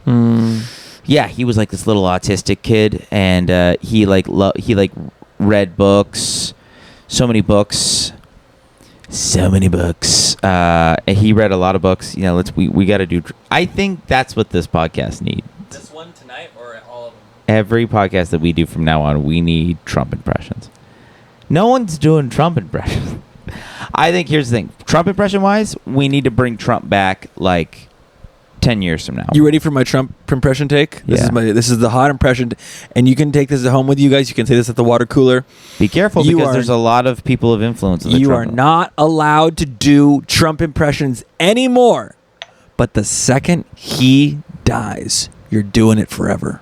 Yeah, he was like this little autistic kid, and he read books, so many books. And he read a lot of books. You know, we got to do. I think that's what this podcast needs. This one tonight or all of them? Every podcast that we do from now on, we need Trump impressions. No one's doing Trump impressions. I think here's the thing. Trump impression wise, we need to bring Trump back like 10 years from now. You ready for my Trump impression take? Yeah. This is the hot impression, and you can take this at home with you guys. You can say this at the water cooler. Be careful because there's a lot of people of influence. In the You Trump are not allowed to do Trump impressions anymore. But the second he dies, you're doing it forever.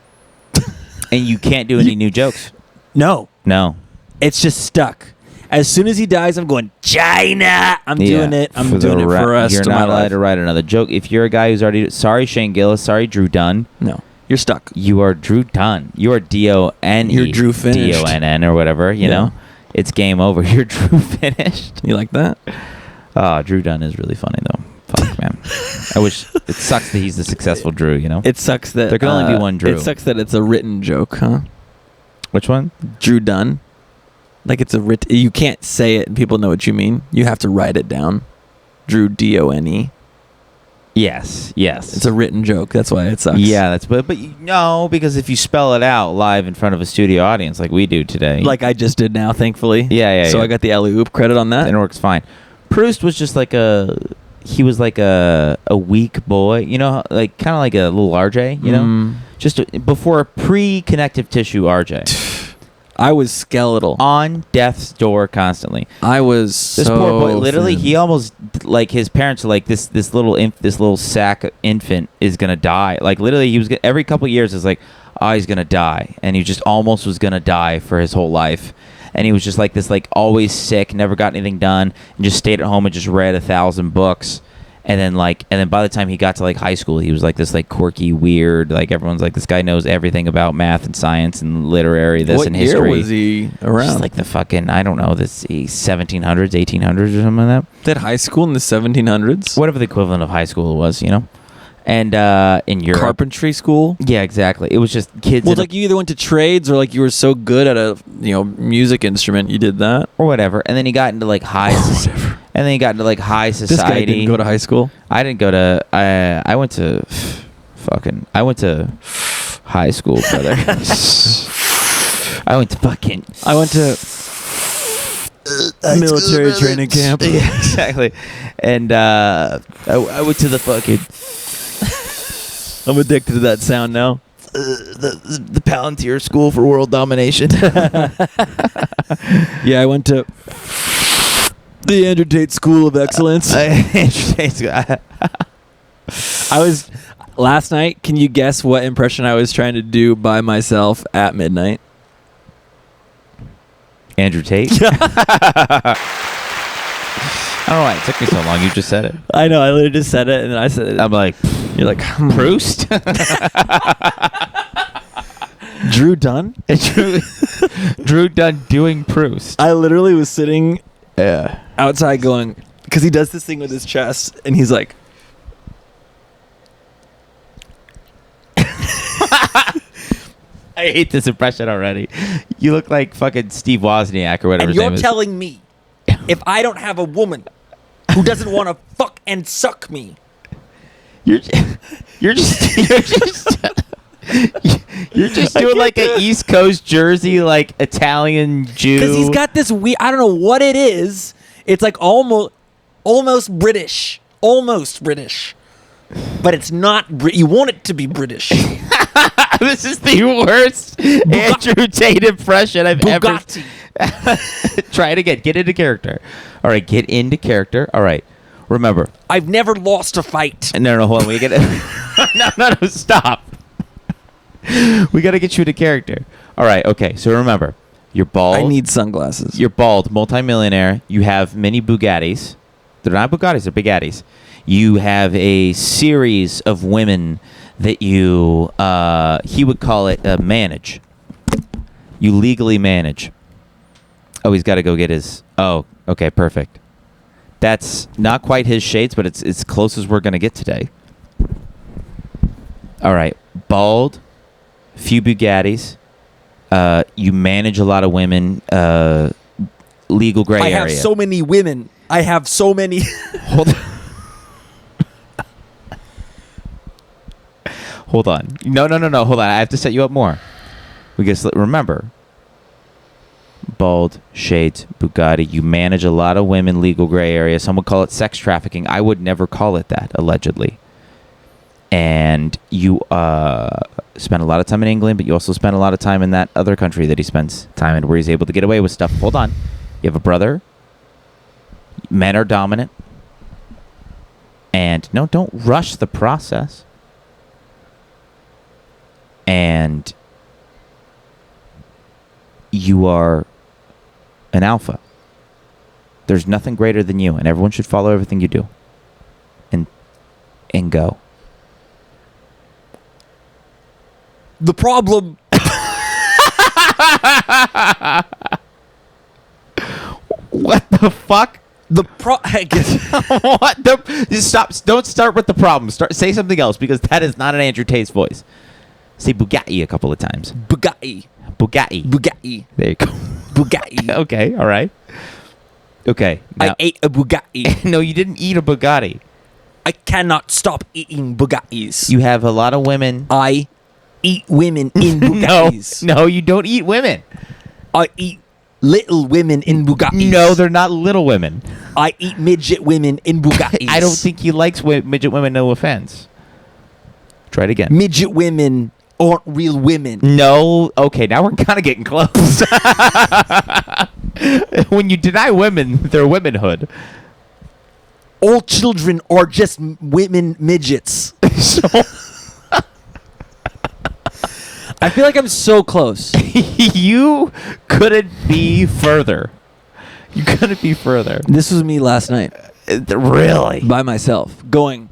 And you can't do any new jokes. No, No. it's just stuck. As soon as he dies, I'm going, China. I'm doing it. I'm doing it for the rest You're of not my allowed life. to write another joke. If you're a guy who's already... Sorry, Shane Gillis. Sorry, Drew Dunn. No, you're stuck. You are Drew Dunn. You are D-O-N-E. You're Drew finished. D-O-N-N or whatever, you know? It's game over. You're Drew finished. You like that? Drew Dunn is really funny, though. Fuck, man. I wish... It sucks that he's the successful Drew, you know? It sucks that... There can only be one Drew. It sucks that it's a written joke, huh? Which one? Drew Dunn. Like it's a you can't say it and people know what you mean. You have to write it down. Drew D-O-N-E. Yes. It's a written joke. That's why it sucks. Yeah, but no, because if you spell it out live in front of a studio audience like we do today, Like I just did now, thankfully. Yeah. So I got the alley-oop credit on that. and it works fine. Proust was just like he was like a weak boy, you know, like kind of like a little RJ, you know, just before pre-connective tissue RJ. I was skeletal. On death's door constantly. I was This so poor boy, literally, thin. he almost, like, his parents are like, this little sack infant is gonna die. Like, literally, he was every couple of years is like, oh, he's gonna die, and he just almost was gonna die for his whole life, and he was just like this, like, always sick, never got anything done, and just stayed at home and just read 1,000 books. And then by the time he got to like high school, he was like this like quirky, weird, like everyone's like, this guy knows everything about math and science and literary, this and history. What year was he around? Just like the fucking, I don't know, this 1700s, 1800s or something like that. Did high school in the 1700s? Whatever the equivalent of high school was, you know? And in Europe. Carpentry school? Yeah, exactly. It was just kids. Well, like you either went to trades or like you were so good at a music instrument, you did that. Or whatever. And then he got into like high society. This guy didn't go to high school. I didn't go to. I went to high school, brother. I went to military training camp. Yeah, exactly. And I went to the fucking. I'm addicted to that sound now. The Palantir School for World Domination. Yeah, I went to the Andrew Tate School of Excellence. I was last night. Can you guess what impression I was trying to do by myself at midnight? Andrew Tate. I don't know why it took me so long. You just said it. I know. I literally just said it, and then I said it. I'm like, you're like Proust. Drew Dunn. Drew Dunn doing Proust. I literally was sitting outside going, because he does this thing with his chest, and he's like, I hate this impression already. You look like fucking Steve Wozniak or whatever and his name you're is. telling me if I don't have a woman who doesn't want to fuck and suck me, You're you're just you're just doing like an East Coast Jersey, like Italian Jew. Because he's got this I don't know what it is. It's like almost British. Almost British. But it's not. You want it to be British. This is the worst Andrew Tate impression I've Bugatti. ever. Try it again. Get into character. All right, get into character. All right. Remember. I've never lost a fight. No, hold on. We get it. No, stop. We got to get you into character. All right, okay. So remember, you're bald. I need sunglasses. You're bald, multimillionaire. You have many Bugattis. They're not Bugattis, they're Bugattis. You have a series of women that you, he would call it manage. You legally manage. Oh, he's got to go get his, oh, okay, perfect. That's not quite his shades, but it's as close as we're going to get today. All right, bald, few Bugattis. You manage a lot of women, legal gray area. I have so many women. I have so many. Hold on. Hold on. No. Hold on. I have to set you up more. We guess. Remember. Bald, shades, Bugatti. You manage a lot of women, legal gray area. Some would call it sex trafficking. I would never call it that, allegedly. And you spend a lot of time in England, but you also spend a lot of time in that other country that he spends time in where he's able to get away with stuff. Hold on. You have a brother. Men are dominant. And no, don't rush the process. And you are an alpha. There's nothing greater than you, and everyone should follow everything you do. And go. The problem. What the fuck? What the? Just stop! Don't start with the problem. Say something else because that is not an Andrew Tate's voice. Say Bugatti a couple of times. Bugatti. There you go. Bugatti. Okay. All right. Okay. I ate a Bugatti. No, you didn't eat a Bugatti. I cannot stop eating Bugattis. You have a lot of women. I eat women in Bugattis. No, you don't eat women. I eat little women in Bugattis. No, they're not little women. I eat midget women in Bugattis. I don't think he likes midget women, no offense. Try it again. Midget women aren't real women. No. Okay, now we're kind of getting close. When you deny women their womanhood. All children are just women midgets. I feel like I'm so close. You couldn't be further. You couldn't be further. This was me last night. Really? By myself. Going,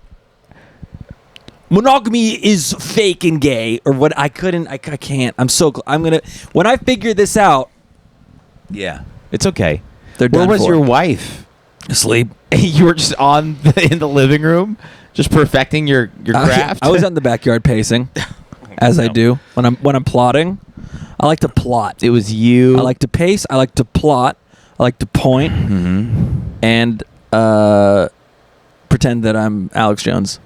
monogamy is fake and gay. Or what? I can't. I'm so I'm going to. When I figure this out. Yeah. It's okay. They're done. Where was for. your wife? Asleep. You were just in the living room, just perfecting your craft. I was out in the backyard pacing, as I do when I'm plotting. I like to plot. It was you. I like to pace. I like to plot. I like to point, and pretend that I'm Alex Jones.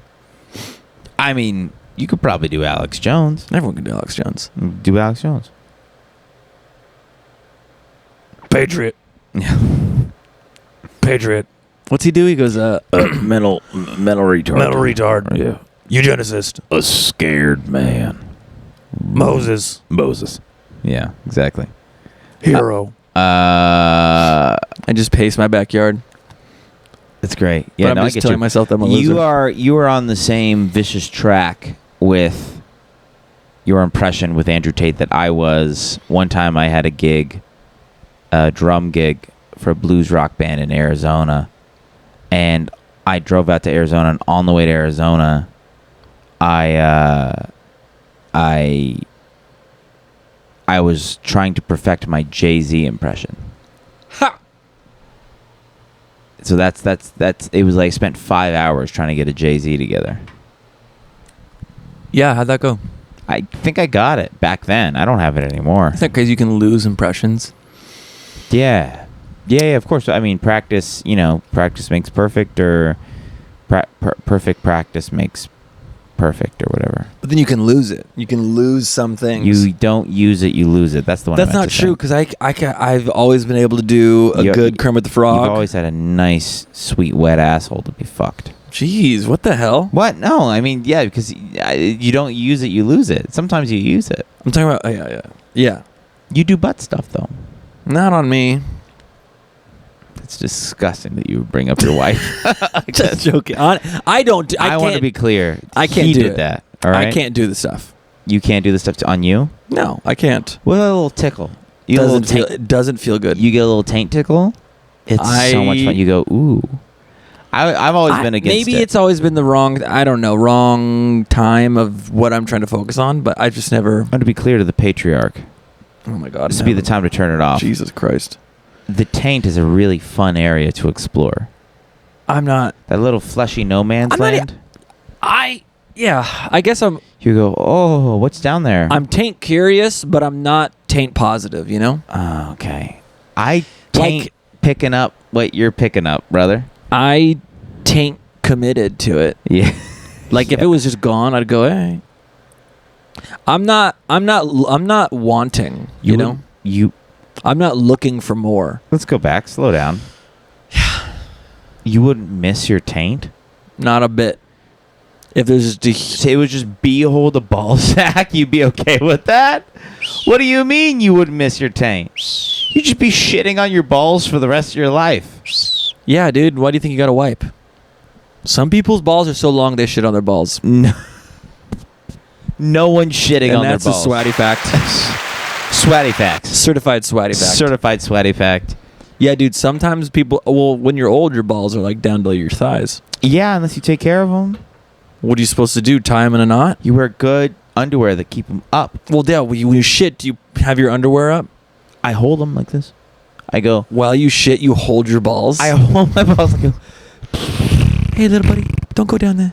I mean, you could probably do Alex Jones. Everyone can do Alex Jones. Do Alex Jones. Patriot. Yeah. Patriot. What's he do? He goes, mental retard. Mental retard. Yeah. Eugenicist. A scared man. Moses. Yeah, exactly. Hero. I just pace my backyard. That's great. Yeah, but I'm no, just I get telling myself that I'm a loser. You are on the same vicious track with your impression with Andrew Tate that I was. One time I had a gig, a drum gig for a blues rock band in Arizona, and I drove out to Arizona, and on the way to Arizona, I was trying to perfect my Jay-Z impression. Ha! So that's it was like I spent 5 hours trying to get a Jay-Z together. Yeah, how'd that go? I think I got it back then. I don't have it anymore. Isn't that crazy you can lose impressions? Yeah, of course. I mean, practice makes perfect, or perfect practice makes perfect or whatever. But then you can lose it. You can lose some things. You don't use it, you lose it. That's the one. That's not true, because I've always been able to do a good Kermit the Frog. You've always had a nice, sweet, wet asshole to be fucked. Jeez, what the hell? What? No, I mean, yeah, because you don't use it, you lose it. Sometimes you use it. I'm talking about, yeah. You do butt stuff, though. Not on me. It's disgusting that you bring up your wife. Just joking. I don't. I want to be clear. I can't he do did it. that. All right. I can't do the stuff. You can't do the stuff on you. No, I can't. Well, a little tickle. You get a little taint. It doesn't feel good. You get a little taint tickle. It's so much fun. You go, ooh. I've always been against it. Maybe it's always been the wrong time of what I'm trying to focus on, but I just never. I want to be clear to the patriarch. Oh my God. This would be the time to turn it off. Jesus Christ. The taint is a really fun area to explore. I'm not. That little fleshy no man's land. I guess I'm. You go, oh, what's down there? I'm taint curious, but I'm not taint positive, you know? Oh, okay. I taint picking up what you're picking up, brother. I taint committed to it. Yeah. Like if it was just gone, I'd go, hey. I'm not wanting, you know? I'm not looking for more. Let's go back. Slow down. You wouldn't miss your taint? Not a bit. If there's just it was just beehole the ball sack, you'd be okay with that? What do you mean you wouldn't miss your taint? You'd just be shitting on your balls for the rest of your life. Yeah, dude. Why do you think you got to wipe? Some people's balls are so long they shit on their balls. No one's shitting on their balls. And that's a swatty fact. Swatty facts. Certified swatty fact. Certified swatty fact. Yeah, dude. Sometimes people. Well, when you're old, your balls are like down to your thighs. Yeah, unless you take care of them. What are you supposed to do? Tie them in a knot? You wear good underwear that keep them up. Well, Dale, when you shit, do you have your underwear up? I hold them like this. I go. While you shit, you hold your balls? I hold my balls. I go. Hey, little buddy, don't go down there.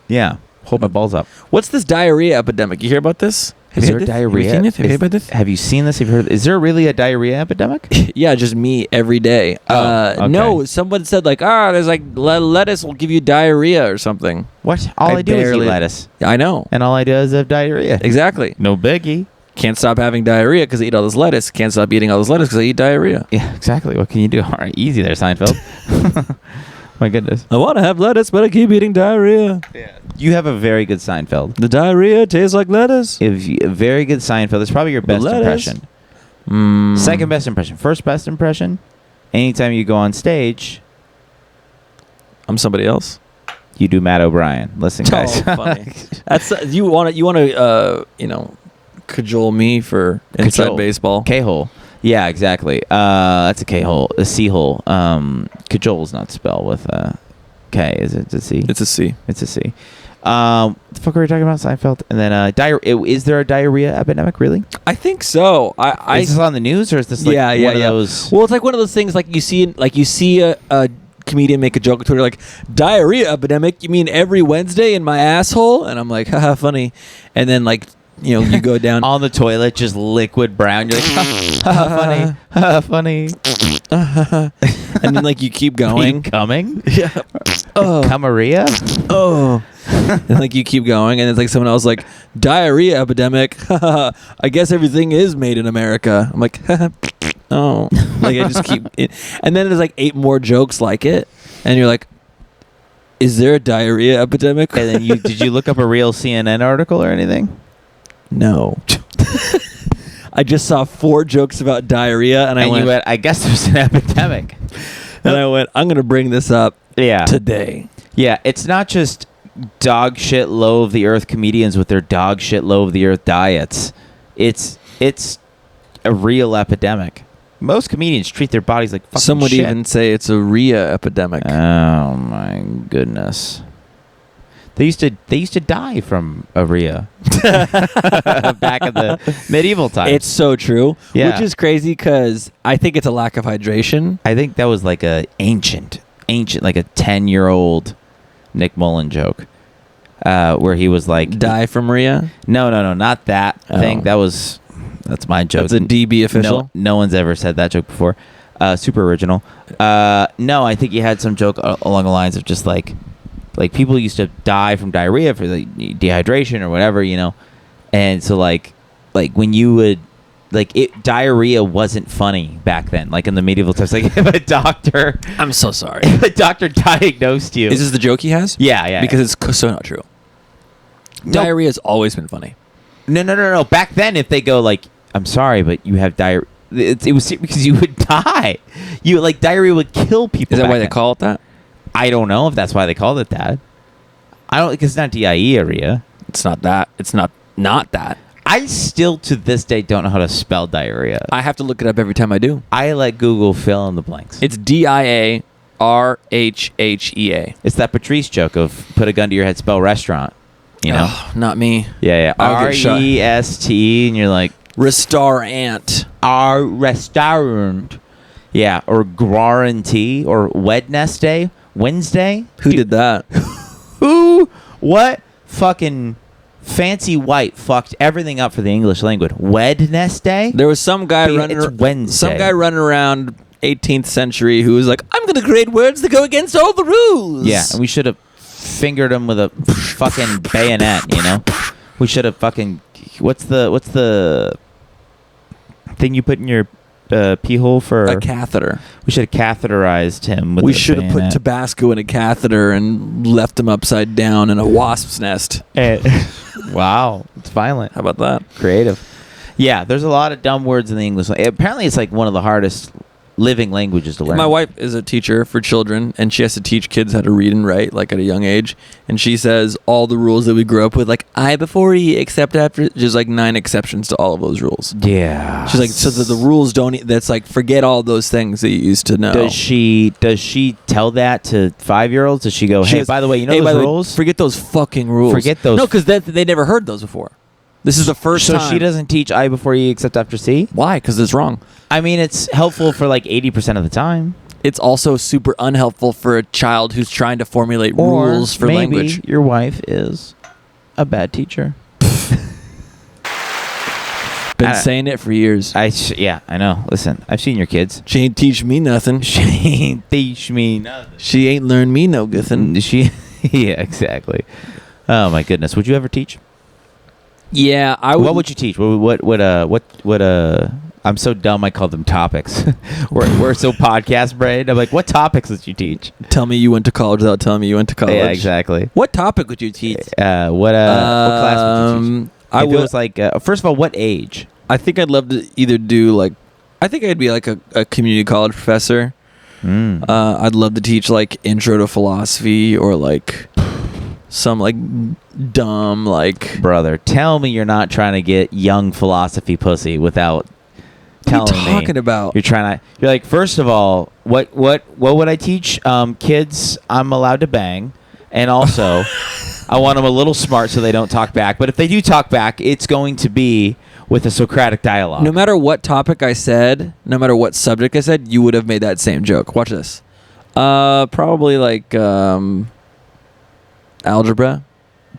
Yeah, hold my balls up. What's this diarrhea epidemic? You hear about this? Is there diarrhea? Have you seen it? Have you heard about this? Have you seen this? Have you heard? Is there really a diarrhea epidemic? Yeah, just me every day. Okay. No, someone said like, there's like lettuce will give you diarrhea or something. What? All I do is eat lettuce. I know. And all I do is have diarrhea. Exactly. No biggie. Can't stop having diarrhea because I eat all this lettuce. Can't stop eating all this lettuce because I eat diarrhea. Yeah, exactly. What can you do? All right, easy there, Seinfeld. My goodness. I want to have lettuce, but I keep eating diarrhea. Yeah. You have a very good Seinfeld. The diarrhea tastes like lettuce. A very good Seinfeld. It's probably your best impression. Second best impression. First best impression. Anytime you go on stage, I'm somebody else. You do Matt O'Brien. Listen, guys. Oh, funny. That's you want to cajole me for inside baseball. K-hole. Yeah, exactly. That's a K-hole. A C-hole. Cajole's not spelled with a K, is it? It's a C? It's a C. It's a C. What the fuck were we talking about? Seinfeld? And then is there a diarrhea epidemic, really? I think so. Is this on the news, or is this like one of those? Well, it's like one of those things like you see a comedian make a joke on Twitter like, diarrhea epidemic, you mean every Wednesday in my asshole? And I'm like, haha, funny. And then like, you go down on the toilet, just liquid brown. You're like, funny, funny. And then like you keep going. Keep coming? Yeah. Oh. Camaria? Oh. And like you keep going, and it's like someone else like, diarrhea epidemic. I guess everything is made in America. I'm like, oh. Like I just keep it. And then there's like 8 more jokes like it, and you're like, is there a diarrhea epidemic? And then did you look up a real CNN article or anything? No. I just saw 4 jokes about diarrhea, and I went, I guess there's an epidemic. And I went, I'm going to bring this up today. Yeah, it's not just dog shit low of the earth comedians with their dog shit low of the earth diets. It's a real epidemic. Most comedians treat their bodies like fucking Some would shit. even say it's a Rhea epidemic. Oh my goodness. They used to die from urea back in the medieval times. It's so true, yeah. Which is crazy because I think it's a lack of hydration. I think that was like a ancient, like a 10-year-old Nick Mullen joke, where he was like, die from Rhea? No, not that thing. That's my joke. That's a DB official. No one's ever said that joke before. Super original. No, I think he had some joke along the lines of just like, like people used to die from diarrhea for the dehydration or whatever, and so like when you would diarrhea wasn't funny back then, like in the medieval times. Like if a doctor, I'm so sorry. if a doctor diagnosed you, Is this the joke he has? yeah, Because it's so not true. No. Diarrhea has always been funny. No. Back then, if they go like, I'm sorry, but you have diarrhea, it was because you would die. Diarrhea would kill people. Is that back why they then. call it that? I don't know if that's why they called it that. I don't, because it's not diarrhea. It's not that. It's not that. I still to this day don't know how to spell diarrhea. I have to look it up every time I do. I let Google fill in the blanks. It's DIARHHEA. It's that Patrice joke of put a gun to your head, spell restaurant. Oh, not me. Yeah. I'll get shot. REST, and you're like Restaurant. our restaurant. Yeah, or guarantee or Wednesday. Who did that? Who? What? Fucking fancy white fucked everything up for the English language. Wednesday. There was some guy running. It's Wednesday. Some guy running around 18th century who was like, "I'm going to create words that go against all the rules." Yeah, and we should have fingered him with a fucking bayonet. We should have fucking. What's the thing you put in your pee hole for a catheter. We should have catheterized him. With We a should have put bayonet. Tabasco in a catheter and left him upside down in a wasp's nest. Wow, it's violent. How about that? Creative. Yeah, there's a lot of dumb words in the English. Apparently, it's like one of the hardest living languages to learn. My wife is a teacher for children, and she has to teach kids how to read and write, like at a young age. And she says all the rules that we grew up with, like I before E, except after. There's like 9 exceptions to all of those rules. Yeah. She's like, so that the rules don't. That's like forget all those things that you used to know. Does she tell that to 5-year-olds? Does she go, hey, by the way, by those the way, rules? forget those fucking rules. Forget those. No, because they never heard those before. This is the first So time. she doesn't teach I before E except after C? Why? Because it's wrong. I mean, it's helpful for like 80% of the time. It's also super unhelpful for a child who's trying to formulate Or rules for maybe language. your wife is a bad teacher. Been saying it for years. Yeah, I know. Listen, I've seen your kids. She ain't teach me nothing. She ain't teach me nothing. She ain't learned me no good thing. Yeah, exactly. Oh my goodness. Would you ever teach? Yeah, I would. What would you teach? What I'm so dumb. I call them topics. we're so podcast brain. I'm like, what topics would you teach? Tell me you went to college without telling me you went to college. Yeah, exactly. What topic would you teach? What class would you teach? I If would. it was like, first of all, what age? I think I'd love to either do like. I think I'd be like a community college professor. I'd love to teach like intro to philosophy or like some like dumb like. Brother, tell me you're not trying to get young philosophy pussy without telling me. What are you talking about? You're like, first of all, what would I teach? Kids, I'm allowed to bang, and also, I want them a little smart so they don't talk back. But if they do talk back, it's going to be with a Socratic dialogue. No matter what topic I said, no matter what subject I said, you would have made that same joke. Watch this. Probably like algebra.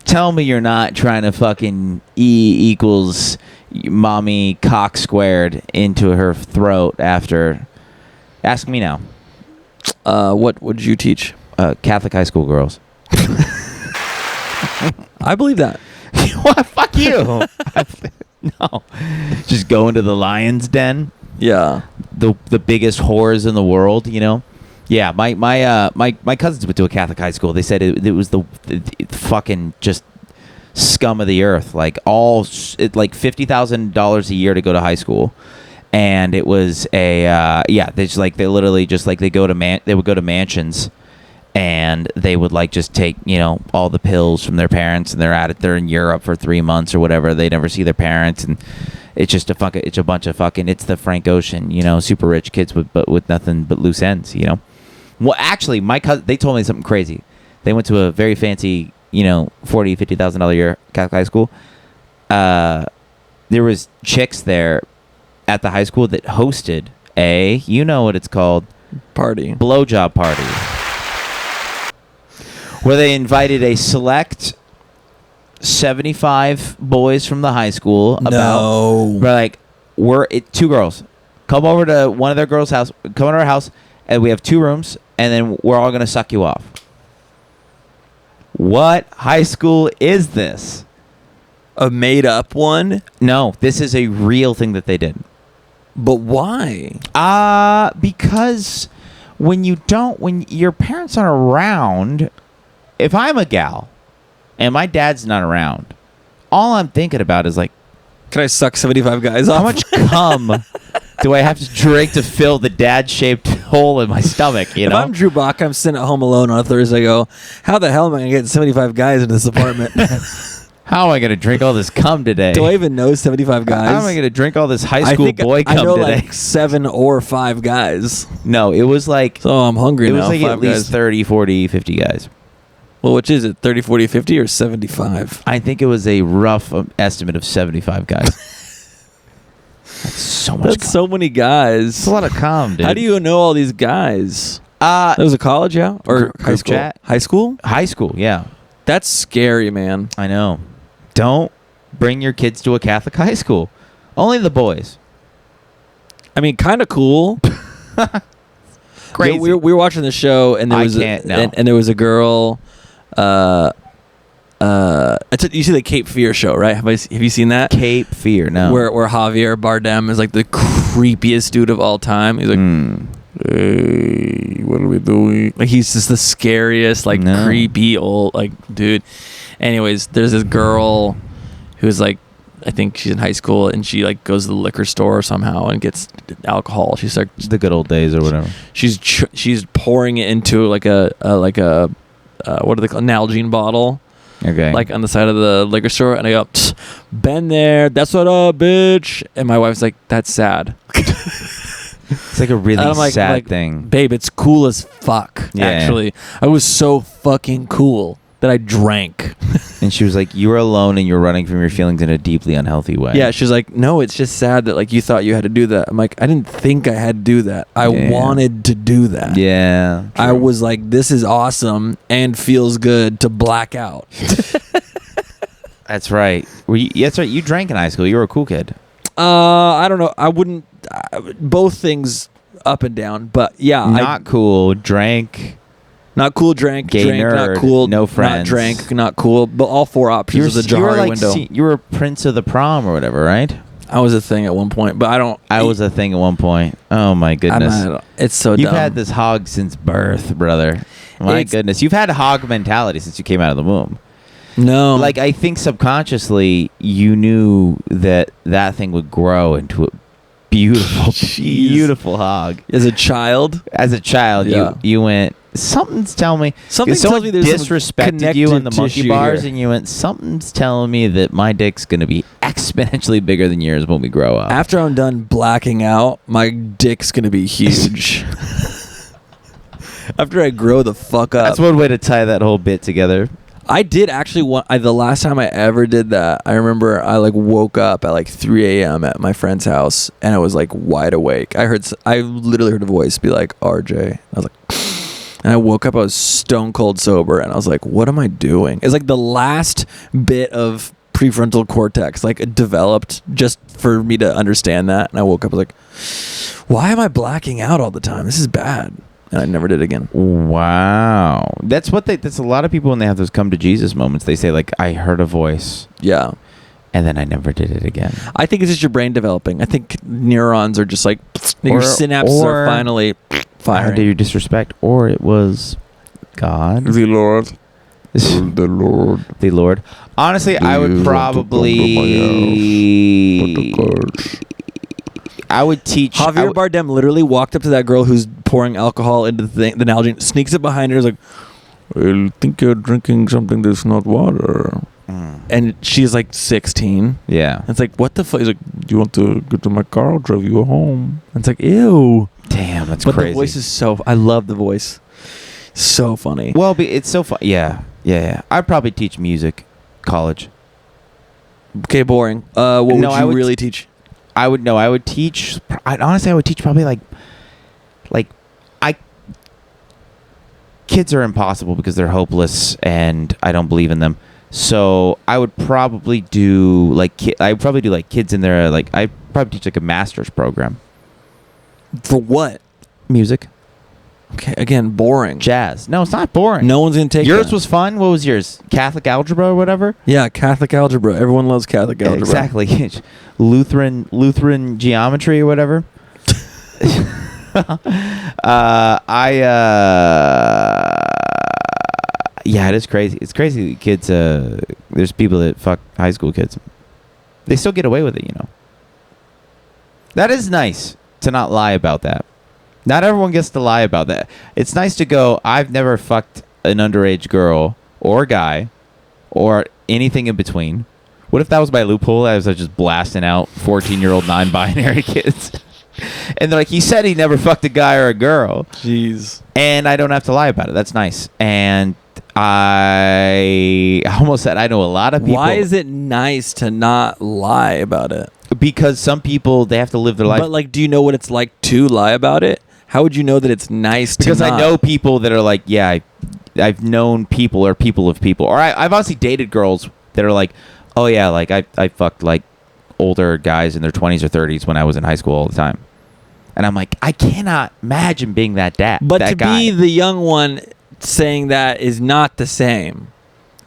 Tell me you're not trying to fucking E equals mommy cock squared into her throat after. Ask me now. What would you teach? Catholic high school girls. I believe that. What? Fuck you. No. Just go into the lion's den. Yeah. The biggest whores in the world, Yeah, my cousins went to a Catholic high school. They said it was the fucking just scum of the earth. Like like $50,000 a year to go to high school, and it was they would go to mansions, and they would like just take all the pills from their parents, and they're in Europe for 3 months or whatever. They never see their parents, and it's just it's a bunch of fucking, it's the Frank Ocean, super rich kids with nothing but loose ends, Well, actually, my cousin, they told me something crazy. They went to a very fancy, $40,000-$50,000 a year Catholic high school. There was chicks there at the high school that hosted what it's called, Party. blowjob party, where they invited a select 75 boys from the high school. We're 2 girls. Come over to one of their girls' house. Come to our house, and we have 2 rooms, and then we're all gonna suck you off. What high school is this? A made up one? No, this is a real thing that they did. But why? Because when your parents aren't around, if I'm a gal and my dad's not around, all I'm thinking about is like, can I suck 75 guys off? how much cum do I have to drink to fill the dad-shaped hole in my stomach, you know? If I'm Drew Bach, I'm sitting at home alone on a Thursday, I go, how the hell am I going to get 75 guys in this apartment? How am I going to drink all this cum today? Do I even know 75 guys? How am I going to drink all this high school boy cum I know today? like 7 or 5 guys. No, it was like... So I'm hungry now. It was like at least guys. 30, 40, 50 guys. Well, which is it? 30, 40, 50 or 75? I think it was a rough estimate of 75 guys. That's so much That's cum. so many guys. It's a lot of cum, dude. How do you know all these guys? That was a college, yeah? Or Group high school? chat. High school? High school, yeah. That's scary, man. I know. Don't bring your kids to a Catholic high school. Only the boys. I mean, kind of cool. Crazy. We were watching the show, and there was and there was a girl. You see the Cape Fear show, right? Have you seen that? Cape Fear, no. Where Javier Bardem is like the creepiest dude of all time. He's like, hey, what are we doing? Like he's just the scariest, like creepy old like dude. Anyways, there's this girl who's like, I think she's in high school, and she like goes to the liquor store somehow and gets alcohol. She's like the good old days or whatever. She's pouring it into like a what do they call an Nalgene bottle. Okay. Like on the side of the liquor store, and I go, been there, that's what up, bitch. And my wife's like, that's sad. It's like a really sad thing. Babe, it's cool as fuck, actually. I was so fucking cool that I drank. And she was like, you were alone and you're running from your feelings in a deeply unhealthy way. Yeah, she's like, no, it's just sad that like you thought you had to do that. I'm like, I didn't think I had to do that. I wanted to do that. Yeah. True. I was like, this is awesome and feels good to black out. That's right. That's right. You drank in high school. You were a cool kid. I don't know. I wouldn't. Both things up and down, but yeah. Not cool. Drank. Not cool, drank, gay drank, nerd, not cool, no friends. not drank, not cool, but all 4 options of the Johari window. You were Prince of the Prom or whatever, right? I was a thing at one point, but I was a thing at one point. Oh my goodness. It's so dumb. You've had this hog since birth, brother. My goodness. You've had a hog mentality since you came out of the womb. No. Like, I think subconsciously you knew that thing would grow into a beautiful, beautiful hog. As a child? As a child, you went... Something's telling me. Something tells me there's disrespected you in the monkey bars, here. and you went. Something's telling me that my dick's gonna be exponentially bigger than yours when we grow up. After I'm done blacking out, my dick's gonna be huge. After I grow the fuck up. That's one way to tie that whole bit together. I did actually the last time I ever did that, I remember I like woke up at like 3 a.m. at my friend's house, and I was like wide awake. I literally heard a voice be like, RJ. I was like. And I woke up, I was stone cold sober, and I was like, what am I doing? It's like the last bit of prefrontal cortex like developed just for me to understand that. And I woke up, I was like, why am I blacking out all the time? This is bad. And I never did again. Wow. That's a lot of people when they have those come to Jesus moments, they say like, I heard a voice. Yeah. And then I never did it again. I think it's just your brain developing. I think neurons are just like, your synapses are finally firing. Did you disrespect? Or it was God? The Lord. The Lord. The Lord. Honestly, I would probably... I would teach... Javier Bardem literally walked up to that girl who's pouring alcohol into the Nalgene, sneaks it behind her, is like, I think you're drinking something that's not water. And she's like 16. Yeah. And it's like, what the fuck? He's like, do you want to get to my car? I'll drive you home. And it's like, ew. Damn, that's crazy. crazy. But the voice is so... I love the voice. So funny. Well, it's so fun. Yeah. I'd probably teach music, college. Okay, boring. What would you really teach? I would teach... Honestly, I would teach probably kids are impossible because they're hopeless and I don't believe in them. So I would probably do kids in there. Like I'd probably teach like a master's program. For what? Music. Okay, again, boring. Jazz. No, it's not boring. No one's gonna take yours that. was fun. What was yours? Catholic algebra or whatever. Yeah, Catholic algebra. Everyone loves Catholic algebra. Exactly. Lutheran geometry or whatever. Yeah, it is crazy. It's crazy that kids, there's people that fuck high school kids. They still get away with it, That is nice to not lie about that. Not everyone gets to lie about that. It's nice to go, I've never fucked an underage girl or guy or anything in between. What if that was my loophole? I was just blasting out 14-year-old non-binary kids. And they're like, he said he never fucked a guy or a girl. Jeez. And I don't have to lie about it. That's nice. And I almost said I know a lot of people. Why is it nice to not lie about it? Because some people, they have to live their life. But, do you know what it's like to lie about it? How would you know that it's nice because to not? I know people that are like, yeah, I've known people or people of people. Or I've honestly dated girls that are like, oh, yeah, I fucked, older guys in their 20s or 30s when I was in high school all the time. And I'm like, I cannot imagine being that dad. But that to guy. be the young one saying that is not the same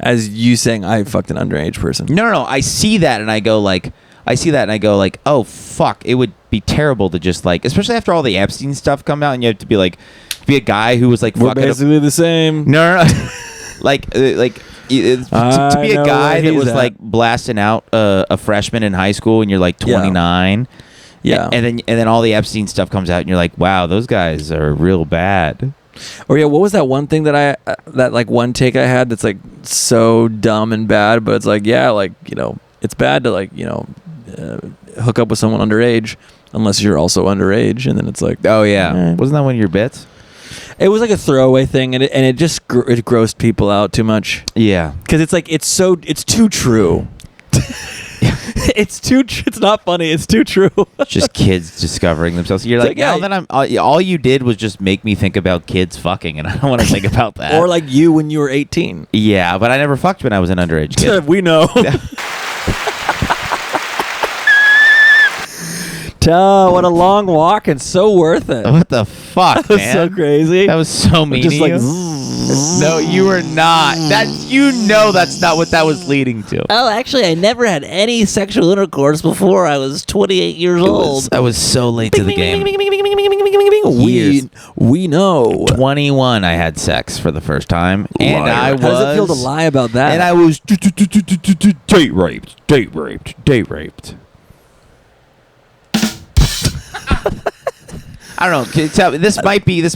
as you saying I fucked an underage person. No. I see that and I go oh, fuck. It would be terrible to just especially after all the Epstein stuff come out and you have to be be a guy who was We're fucking basically the same. No. To be a guy that was blasting out a freshman in high school and you're 29. Yeah. And then all the Epstein stuff comes out and you're like, wow, those guys are real bad. Or yeah, what was that one thing that one take I had that's so dumb and bad, but it's it's bad to hook up with someone underage unless you're also underage, and then it's oh yeah, wasn't that one of your bits? It was a throwaway thing, and it just it grossed people out too much. Yeah, because it's too true. It's not funny. It's too true. Just kids discovering themselves. You're now that I'm all you did was just make me think about kids fucking, and I don't want to think about that. Or you when you were 18. Yeah, but I never fucked when I was an underage kid. We know. What a long walk and so worth it. What the fuck, that was man? So crazy. That was so mean. Just of you. No, you were not. That's not what that was leading to. Oh, actually, I never had any sexual intercourse before I was 28 years old. I was so late to the game. We know. 21, I had sex for the first time, and I was. How does it feel to lie about that? And I was date raped. I don't know. This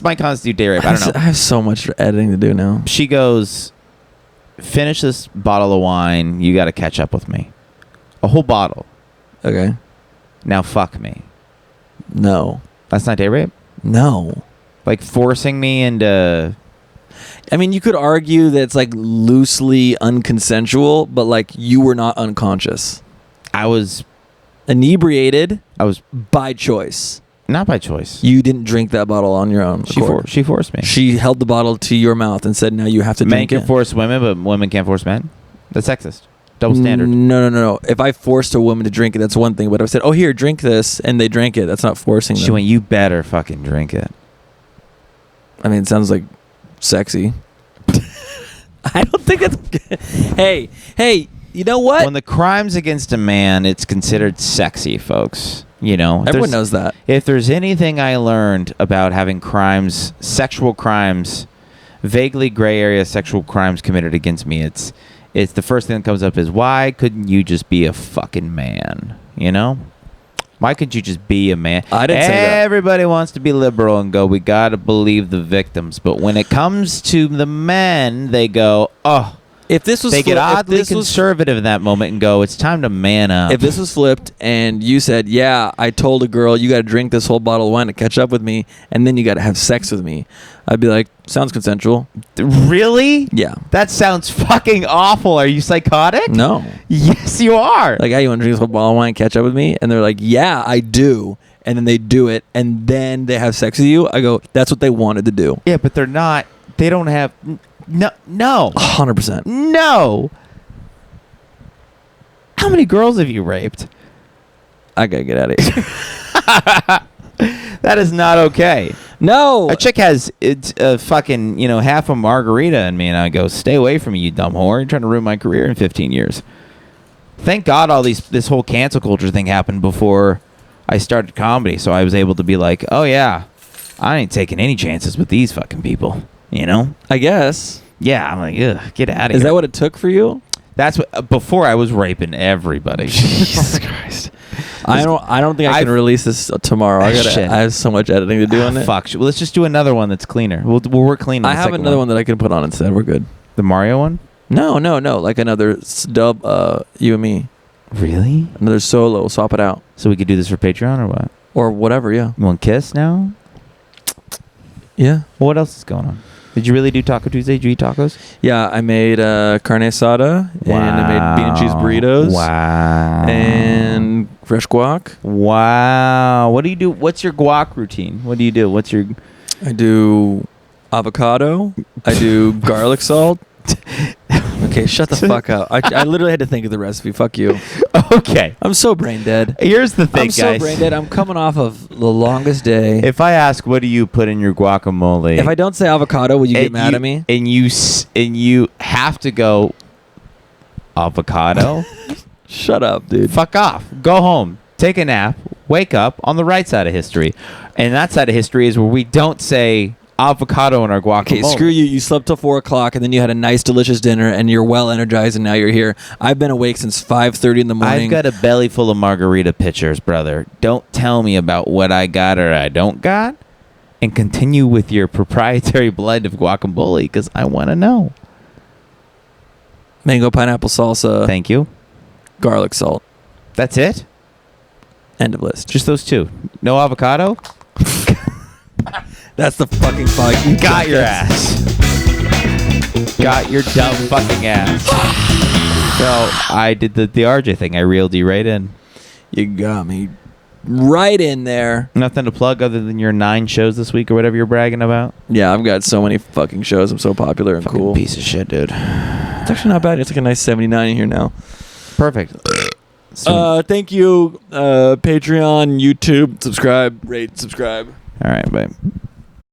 might constitute date rape. I don't know. I have so much editing to do now. She goes, finish this bottle of wine. You got to catch up with me. A whole bottle. Okay. Now fuck me. No. That's not date rape? No. Forcing me into... I mean, you could argue that it's loosely unconsensual, but you were not unconscious. I was... Inebriated. I was... By choice. Not by choice. You didn't drink that bottle on your own. She forced me. She held the bottle to your mouth and said, now you have to drink it. Men can force women, but women can't force men? That's sexist. Double standard. No. If I forced a woman to drink it, that's one thing. But if I said, oh, here, drink this, and they drank it, that's not forcing them. She went, you better fucking drink it. I mean, it sounds sexy. I don't think that's... Hey, you know what? When the crime's against a man, it's considered sexy, folks. Everyone knows that. If there's anything I learned about having crimes, sexual crimes, vaguely gray area sexual crimes committed against me, it's the first thing that comes up is, why couldn't you just be a fucking man? Why couldn't you just be a man? I didn't say that. Everybody wants to be liberal and go, we got to believe the victims. But when it comes to the men, they go, oh. If this was they get oddly conservative in that moment and go, it's time to man up. If this was flipped and you said, yeah, I told a girl you got to drink this whole bottle of wine to catch up with me, and then you got to have sex with me, I'd be like, sounds consensual. Really? Yeah. That sounds fucking awful. Are you psychotic? No. Yes, you are. Hey, you want to drink this whole bottle of wine and catch up with me? And they're like, yeah, I do. And then they do it, and then they have sex with you. I go, that's what they wanted to do. Yeah, but they're not. They don't have... No. 100%. No. How many girls have you raped? I gotta get out of here. That is not okay. No. A chick has it's a fucking half a margarita in me, and I go, stay away from me, you dumb whore. You're trying to ruin my career in 15 years. Thank God this whole cancel culture thing happened before I started comedy, so I was able to be like, oh yeah, I ain't taking any chances with these fucking people. I guess. Yeah, I'm like, ugh, get out of here. Is that what it took for you? That's what. Before I was raping everybody. Jesus Christ. I don't think I can release this tomorrow. I have so much editing to do on it. Fuck. Well, let's just do another one that's cleaner. We'll work clean. I have another one that I can put on instead. We're good. The Mario one? No. Like another dub. You and me. Really? Another solo. We'll swap it out. So we could do this for Patreon or what? Or whatever. Yeah. You want kiss now? Yeah. Well, what else is going on? Did you really do Taco Tuesday? Did you eat tacos? Yeah, I made carne asada, and I made bean and cheese burritos. Wow. And fresh guac. Wow. What do you do? What's your guac routine? What do you do? I do avocado. I do garlic salt. Okay, shut the fuck up. I literally had to think of the recipe. Fuck you. Okay. I'm so brain dead. Here's the thing, I'm guys. so brain dead. I'm coming off of the longest day. If I ask, what do you put in your guacamole? If I don't say avocado, would you get mad at me? And you have to go avocado? Shut up, dude. Fuck off. Go home. Take a nap. Wake up on the right side of history. And that side of history is where we don't say avocado in our guacamole. Okay, screw you. You slept till 4 o'clock, and then you had a nice, delicious dinner, and you're well energized, and now you're here. I've been awake since 5:30 in the morning. I've got a belly full of margarita pitchers, brother. Don't tell me about what I got or I don't got, and continue with your proprietary blend of guacamole, because I want to know. Mango pineapple salsa. Thank you. Garlic salt. That's it? End of list. Just those two. No avocado? That's the fucking fuck. You Got your ass. Got your dumb fucking ass. So I did the RJ thing. I reeled you right in. You got me right in there. Nothing to plug other than your 9 shows this week or whatever you're bragging about? Yeah, I've got so many fucking shows. I'm so popular and Fucking cool. piece of shit, dude. It's actually not bad. It's like a nice 79 in here now. Perfect. Thank you, Patreon, YouTube. Subscribe, rate, subscribe. All right, bye.